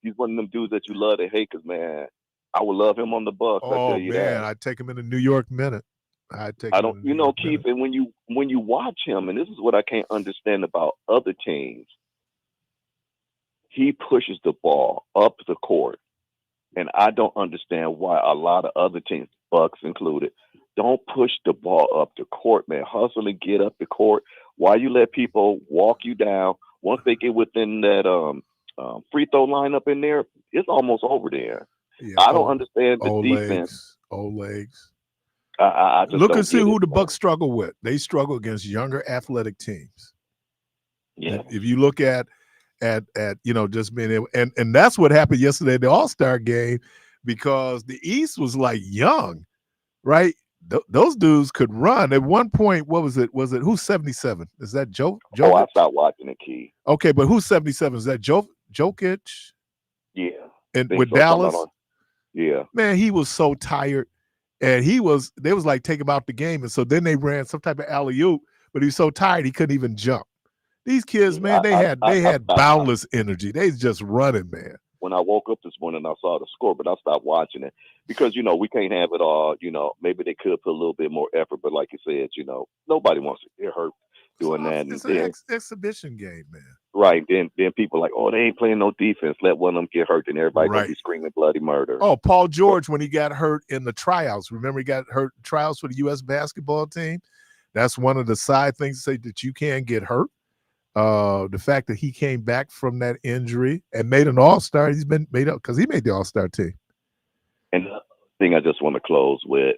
He's one of them dudes that you love to hate because, man, I would love him on the Bucks. Oh, man, I'd take him in the New York Minute. Keith, and when you watch him, and this is what I can't understand about other teams, he pushes the ball up the court. And I don't understand why a lot of other teams, Bucks included, don't push the ball up the court, man. Hustle and get up the court. Why you let people walk you down? Once they get within that free throw line up in there, it's almost over there. Yeah, I don't understand the defense. Old legs. I just look and see who the Bucks struggle with. They struggle against younger athletic teams. Yeah. If you look at just being able, and that's what happened yesterday at the All-Star game, because the East was like young, right? Those dudes could run. At one point, what was it? Who's 77? Is that Joe? Oh, I stopped watching it, Key. Okay, but who's 77? Is that Jokic? Yeah. And with Dallas? Yeah. Man, he was so tired. And they was like, take him out the game. And so then they ran some type of alley-oop, but he was so tired he couldn't even jump. These kids, man, they had boundless energy. They just running, man. When I woke up this morning, I saw the score, but I stopped watching it because, we can't have it all. Maybe they could put a little bit more effort, but like you said, nobody wants to get hurt doing that. It's an exhibition game, man. Right. Then people are like, oh, they ain't playing no defense. Let one of them get hurt, and everybody gonna be screaming bloody murder. Oh, Paul George, when he got hurt in the tryouts, remember he got hurt in tryouts for the U.S. basketball team? That's one of the side things to say that you can get hurt. The fact that he came back from that injury and made an All-Star, he's been made up because he made the All-Star team. And the thing I just want to close with,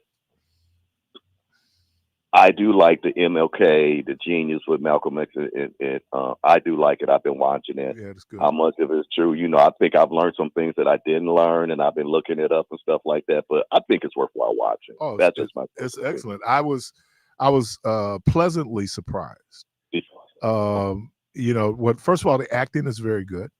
I do like the MLK, the Genius with Malcolm X, and I do like it. I've been watching it. Yeah, it's good. How much of it is true? I think I've learned some things that I didn't learn, and I've been looking it up and stuff like that. But I think it's worthwhile watching. Oh, that's just my. It's excellent. I was pleasantly surprised. First of all, the acting is very good.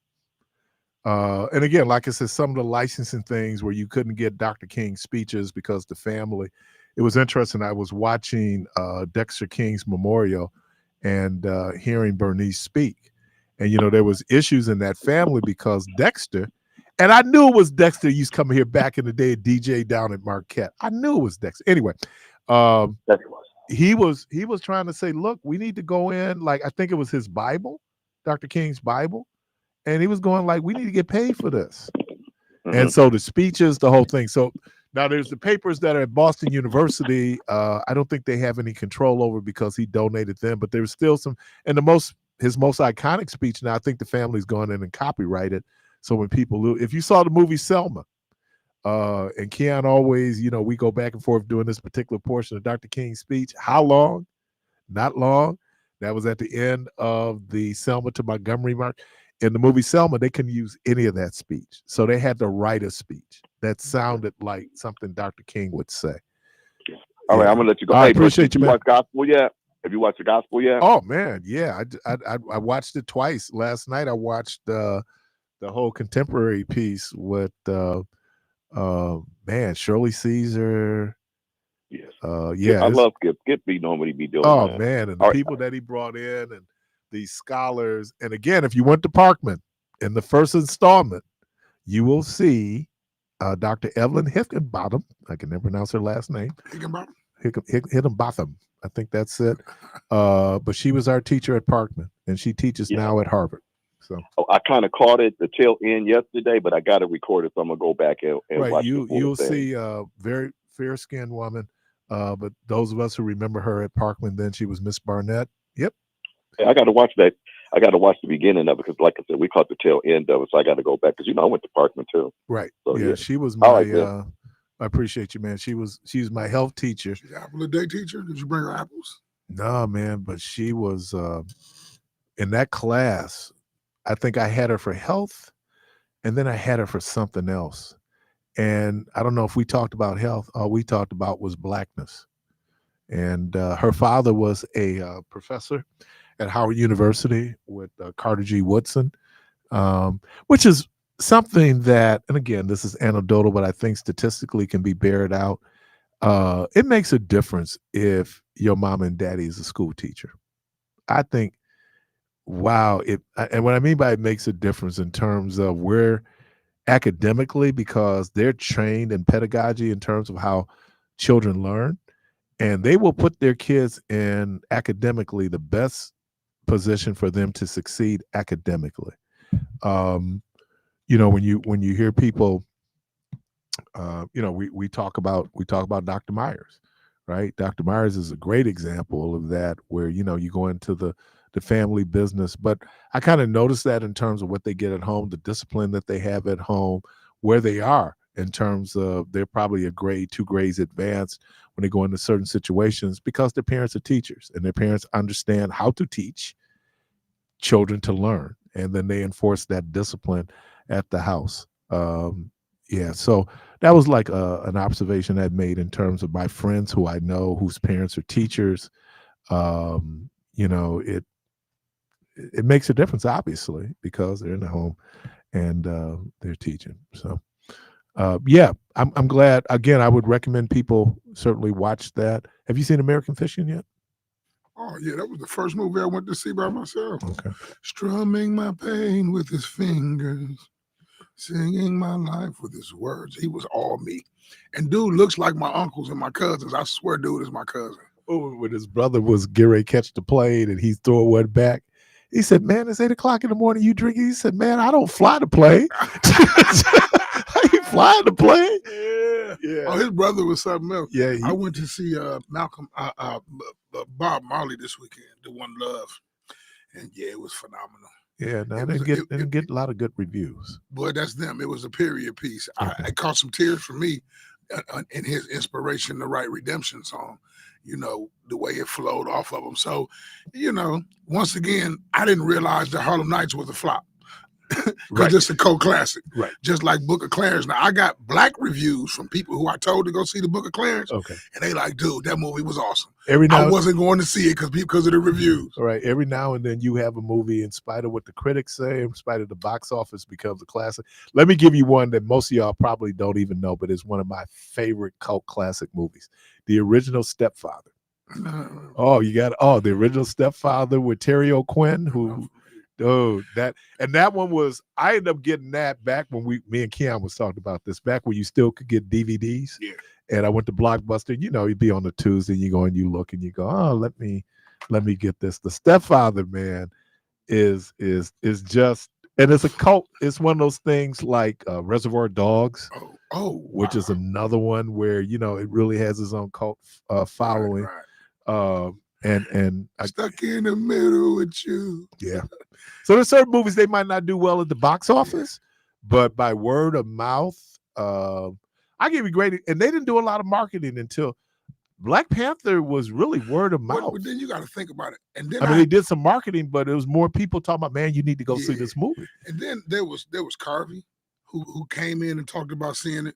And again, like I said, some of the licensing things where you couldn't get Dr. King's speeches because the family. It was interesting. I was watching Dexter King's memorial and hearing Bernice speak. And, there was issues in that family because Dexter, and I knew it was Dexter used to come here back in the day, DJ down at Marquette. I knew it was Dexter. Anyway, he was trying to say, look, we need to go in, like I think it was his Bible, Dr. King's Bible. And he was going like, we need to get paid for this. Mm-hmm. And so the speeches, the whole thing. So now there's the papers that are at Boston University. I don't think they have any control over because he donated them, but there's still some. And his most iconic speech now, I think the family's gone in and copyrighted. So when people, if you saw the movie Selma, and Keon always, we go back and forth doing this particular portion of Dr. King's speech. How long? Not long. That was at the end of the Selma to Montgomery march. In the movie Selma, they couldn't use any of that speech. So they had to write a speech that sounded like something Dr. King would say. All right, I'm going to let you go. I appreciate you, man. Have you watched Gospel yet? Have you watched the Gospel yet? Oh, man, yeah. I watched it twice. Last night I watched the whole contemporary piece with, Shirley Caesar. Yes. Yeah. I love Skip. Skip normally be doing that. Man, and the people that he brought in and these scholars. And again, if you went to Parkman in the first installment, you will see Dr. Evelyn Hickenbottom. I can never pronounce her last name. Hickenbottom. I think that's it. But she was our teacher at Parkman, and she teaches now at Harvard. So I kind of caught it the tail end yesterday, but I got it recorded, so I'm gonna go back and watch. You'll see a very fair-skinned woman. But those of us who remember her at Parkman, then she was Miss Barnett. Yep. I got to watch that. I got to watch the beginning of it because, like I said, we caught the tail end of it. So I got to go back because I went to Parkman too. Right. So, yeah, she was my. I appreciate you, man. She was my health teacher. She's apple a day teacher. Did you bring her apples? No, man. But she was in that class. I think I had her for health, and then I had her for something else. And I don't know if we talked about health. All we talked about was blackness. And her father was a professor at Howard University with Carter G. Woodson, which is something that, and again, this is anecdotal, but I think statistically can be bared out. It makes a difference if your mom and daddy is a school teacher. I think, wow. And what I mean by it makes a difference in terms of where academically, because they're trained in pedagogy in terms of how children learn, and they will put their kids in academically the best position for them to succeed academically. When you hear people, we talk about Dr. Myers, right? Dr. Myers is a great example of that, where you go into the family business. But I kind of notice that in terms of what they get at home, the discipline that they have at home, where they are in terms of they're probably a grade, 2 grades advanced when they go into certain situations because their parents are teachers and their parents understand how to teach children to learn. And then they enforce that discipline at the house. So that was like an observation I'd made in terms of my friends who I know whose parents are teachers. It makes a difference, obviously, because they're in the home and they're teaching. So, I'm glad. Again, I would recommend people certainly watch that. Have you seen American Fiction yet? Oh, yeah, that was the first movie I went to see by myself. Okay. Strumming my pain with his fingers, singing my life with his words. He was all me. And dude looks like my uncles and my cousins. I swear dude is my cousin. Oh, when his brother was getting ready to catch the plane and he's throwing one back, he said, man, it's 8 o'clock in the morning, you drinking? He said, man, I don't fly the plane. How you flying the plane? Yeah. Oh, his brother was something else. Yeah. I went to see Bob Marley this weekend, The One Love, and yeah, it was phenomenal. Yeah, no, they didn't get a lot of good reviews. Boy, that's them. It was a period piece. Okay. I caught some tears for me in his inspiration to write Redemption song. You know, the way it flowed off of him. So, you know, once again, I didn't realize that Harlem Nights was a flop. Because it's a cult classic. Right. Just like Book of Clarence. Now, I got black reviews from people who I told to go see the Book of Clarence. Okay. And they like, dude, that movie was awesome. I wasn't going to see it because of the reviews. Right. Every now and then you have a movie, in spite of what the critics say, in spite of the box office, becomes a classic. Let me give you one that most of y'all probably don't even know, but it's one of my favorite cult classic movies. The Original Stepfather. The Original Stepfather with Terry O'Quinn, who... that one was, I ended up getting that back when me and Keon was talking about this, back when you still could get DVDs. Yeah. And I went to Blockbuster, you know, you'd be on the Tuesday, you go and you look and you go, oh, let me get this. The Stepfather, man, is just, and it's a cult. It's one of those things like Reservoir Dogs, which is another one where, you know, it really has its own cult following. Right. And Stuck in the middle with you. Yeah. So there's certain movies they might not do well at the box office, but by word of mouth, I give you great. And they didn't do a lot of marketing until Black Panther was really word of mouth. But then you got to think about it. And then they did some marketing, but it was more people talking about, man, you need to go see this movie. And then there was Carvey who came in and talked about seeing it,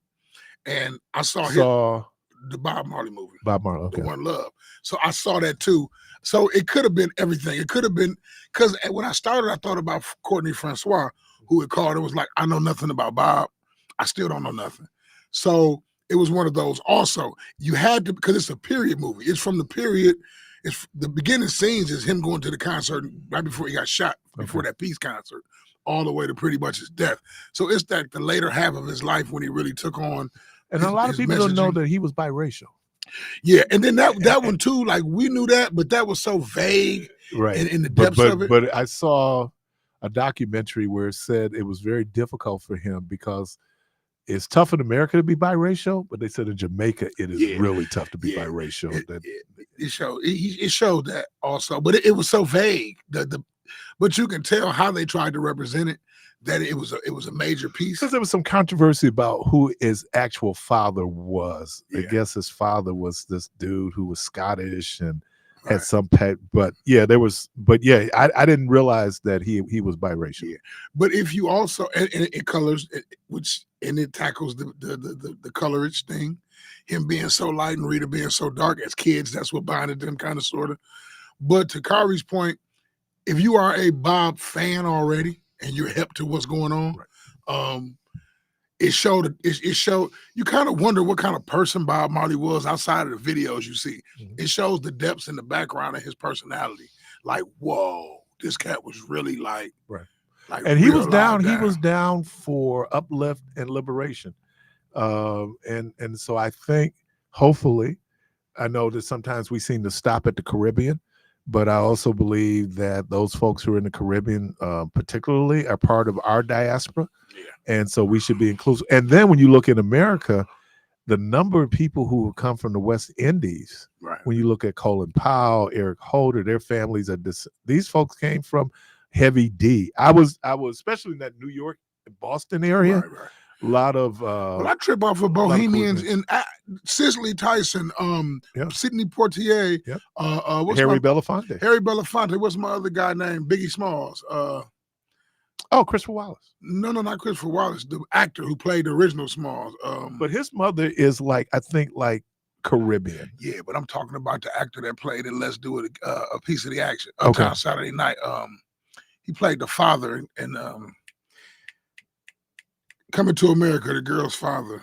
and I saw the Bob Marley movie. Bob Marley, okay. The One Love. So I saw that too. So it could have been everything. It could have been, because when I started, I thought about Courtney Francois, who had called and was like, I know nothing about Bob. I still don't know nothing. So it was one of those. Also, you had to, because it's a period movie. It's from the period. It's the beginning scenes is him going to the concert right before he got shot, before that peace concert, all the way to pretty much his death. So it's that the later half of his life when he really took on. And a lot of people don't know that he was biracial. Yeah, and then that one too, like we knew that, but that was so vague, right? In the depths of it. But I saw a documentary where it said it was very difficult for him because it's tough in America to be biracial, but they said in Jamaica it is really tough to be biracial. It showed that also, but it was so vague. But you can tell how they tried to represent it. That it was a major piece, because there was some controversy about who his actual father was. I guess his father was this dude who was Scottish and had some pet. But yeah, I didn't realize that he was biracial. Yeah. But if you also and it colors, it tackles the colorage thing, him being so light and Rita being so dark. As kids, that's what bonded them, kind of, sort of. But to Kari's point, if you are a Bob fan already, and you're hip to what's going on, it showed you kind of wonder what kind of person Bob Marley was outside of the videos you see. Mm-hmm. It shows the depths in the background of his personality. Like, whoa, this cat was really like and he was down. He was down for uplift and liberation. And so I think, hopefully, I know that sometimes we seem to stop at the Caribbean, but I also believe that those folks who are in the Caribbean, particularly, are part of our diaspora. Yeah. And so we should be inclusive. And then when you look in America, the number of people who come from the West Indies, when you look at Colin Powell, Eric Holder, their families are these folks came from heavy D. I was especially in that New York and Boston area. A lot of I trip off of Bohemians in Cicely Tyson, Sidney Poitier, Harry Belafonte. Harry Belafonte. What's my other guy named? Biggie Smalls. Christopher Wallace. No, not Christopher Wallace. The actor who played the original Smalls. But his mother is I think Caribbean. Yeah, but I'm talking about the actor that played in Let's Do It, a Piece of the Action. Uptown Saturday Night. He played the father in Coming to America, the girl's father.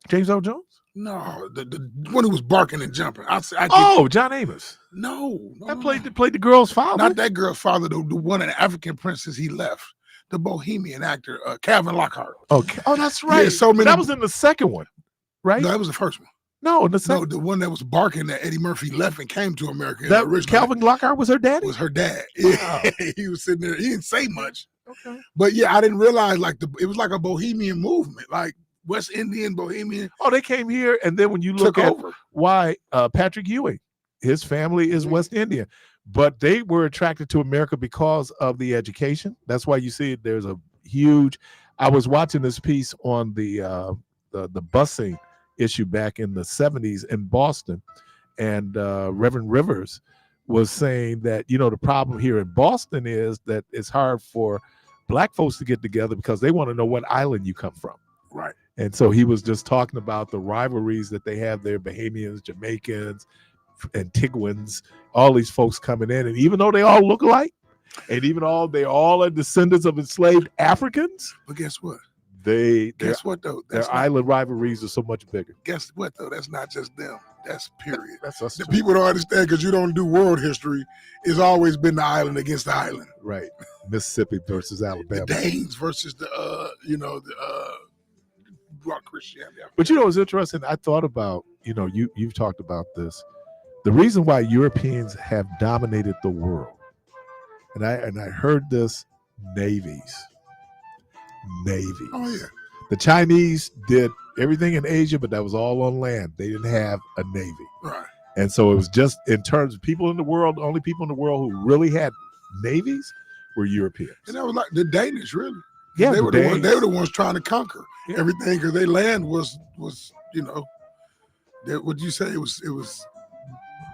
James Earl Jones? No, the one who was barking and jumping. John Amos. No. Played the girl's father. Not that girl's father, the one of the African princess he left. The Bohemian actor, Calvin Lockhart. Okay. Oh, that's right. Yeah, that was in the second one, right? No, that was the first one. No, the second. No, the one that was barking that Eddie Murphy left and came to America. That Calvin Lockhart was her daddy? Was her dad. Wow. Yeah. He was sitting there. He didn't say much. Okay. But yeah, I didn't realize it was like a bohemian movement. Like West Indian, Bohemian. Oh, they came here, and then when you look Took at over. why Patrick Ewing, his family is West Indian, but they were attracted to America because of the education. That's why you see there's a huge. I was watching this piece on the busing issue back in the 70s in Boston, and Reverend Rivers was saying that, you know, the problem here in Boston is that it's hard for Black folks to get together because they want to know what island you come from. Right. And so he was just talking about the rivalries that they have there, Bahamians, Jamaicans, Antiguans, all these folks coming in. And even though they all look alike, and even though they all are descendants of enslaved Africans, but guess what? Guess what though? Their island rivalries are so much bigger. Guess what though? That's not just them. That's period. That's us. The people don't understand because you don't do world history. It's always been the island against the island. Right. Mississippi versus Alabama. The Danes versus the brought Christianity out. But you know, it's interesting. I thought about, you know, you've talked about this. The reason why Europeans have dominated the world, and I heard this, navies. Oh yeah. The Chinese did everything in Asia, but that was all on land. They didn't have a navy. Right. And so it was just in terms of people in the world, the only people in the world who really had navies were Europeans. And that was like the Danish, really. Yeah, they were the ones trying to conquer everything because their land was what you say, it was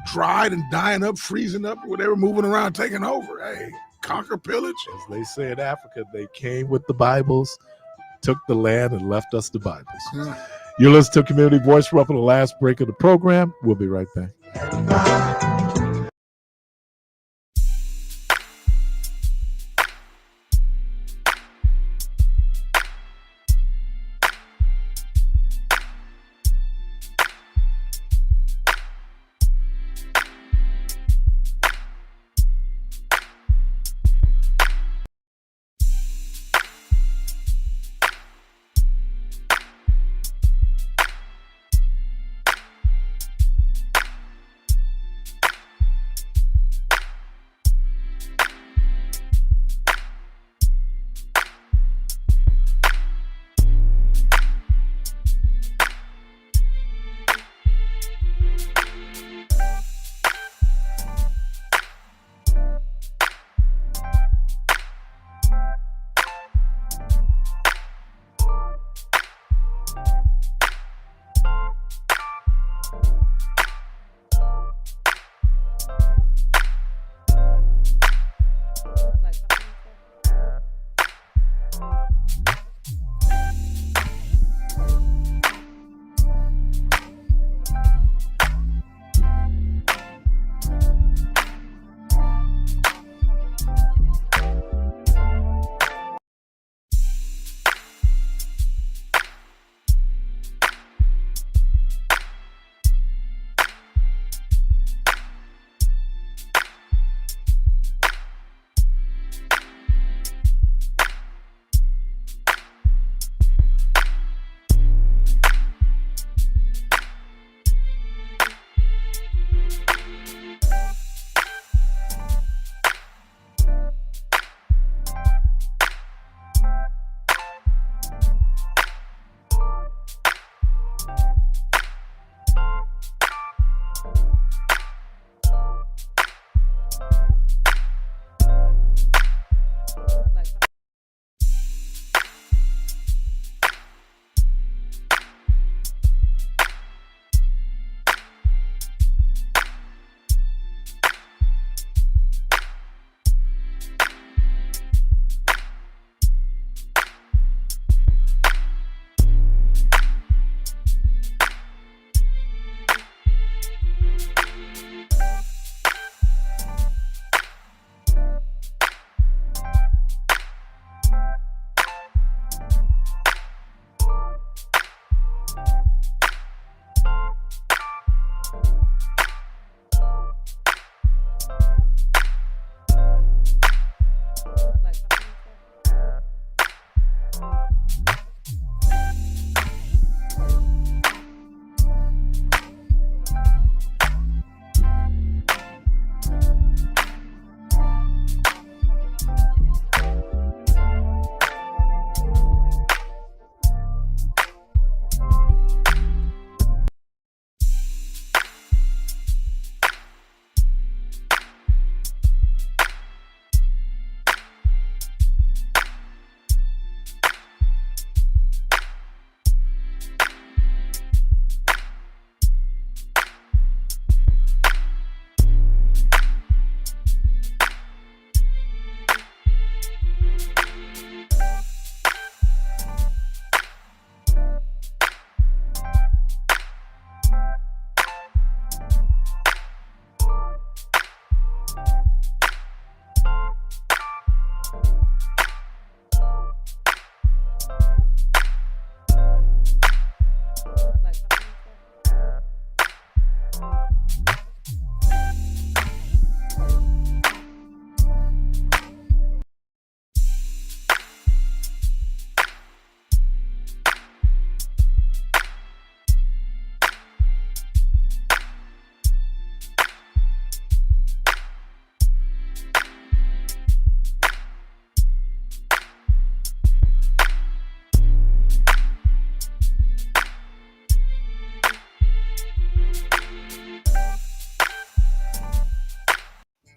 dried and dying up, freezing up, or whatever, moving around, taking over. Hey, conquer, pillage. As they say in Africa, they came with the Bibles, took the land, and left us the Bibles. Yeah. You're listening to Community Voice. We're up on the last break of the program. We'll be right back.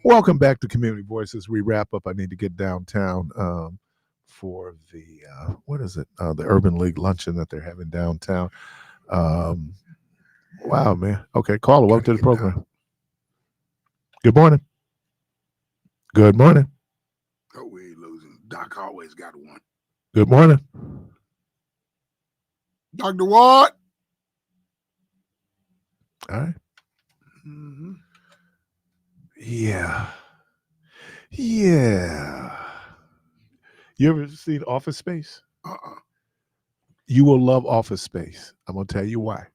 Welcome back to Community Voices. We wrap up. I need to get downtown for the what is it? The Urban League luncheon that they're having downtown. Wow, man. Okay, caller, welcome to the program. Good morning. Good morning. Oh, we ain't losing. Doc always got one. Good morning. Dr. Ward. All right. Mm-hmm. Yeah. You ever seen Office Space? You will love Office Space. I'm going to tell you why.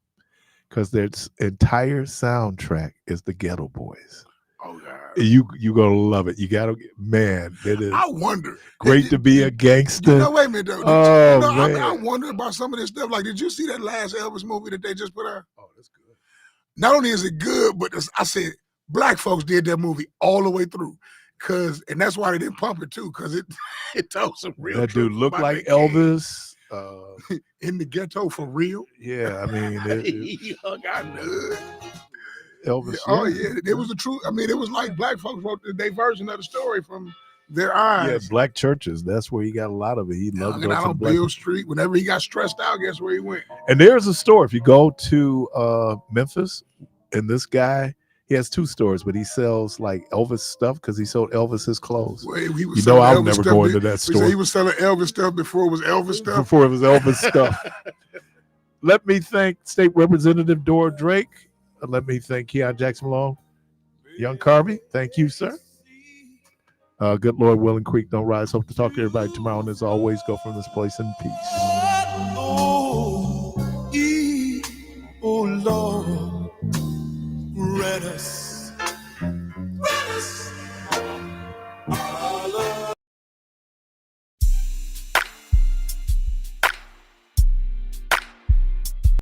Because their entire soundtrack is the Ghetto Boys. Oh, God. You going to love it. You got to, man, it is. I wonder. Great to be a gangster. You know, wait a minute, though. Man. I wonder about some of this stuff. Like, did you see that last Elvis movie that they just put out? Oh, that's good. Not only is it good, but I said black folks did that movie all the way through. And that's why they didn't pump it, too, because it told some real that dude looked like Elvis. In the ghetto for real? Yeah, I mean, He hung out good. Elvis. Oh, yeah. It was the truth. I mean, it was like black folks wrote their version of the story from their eyes. Yeah, black churches. That's where he got a lot of it. He loved going out on Beale Street. Whenever he got stressed out, guess where he went? And there's a store. If you go to Memphis, and this guy, he has two stores, but he sells like Elvis stuff because he sold Elvis his clothes. Well, he was I'll never go into that store. He was selling Elvis stuff before it was Elvis stuff. Before it was Elvis stuff. Let me thank State Representative Dora Drake. Let me thank Keon Jackson Malone. Young Carvey, thank you, sir. Good Lord, willing, Creek don't rise. Hope to talk to everybody tomorrow. And as always, go from this place in peace. Oh Lord, grant us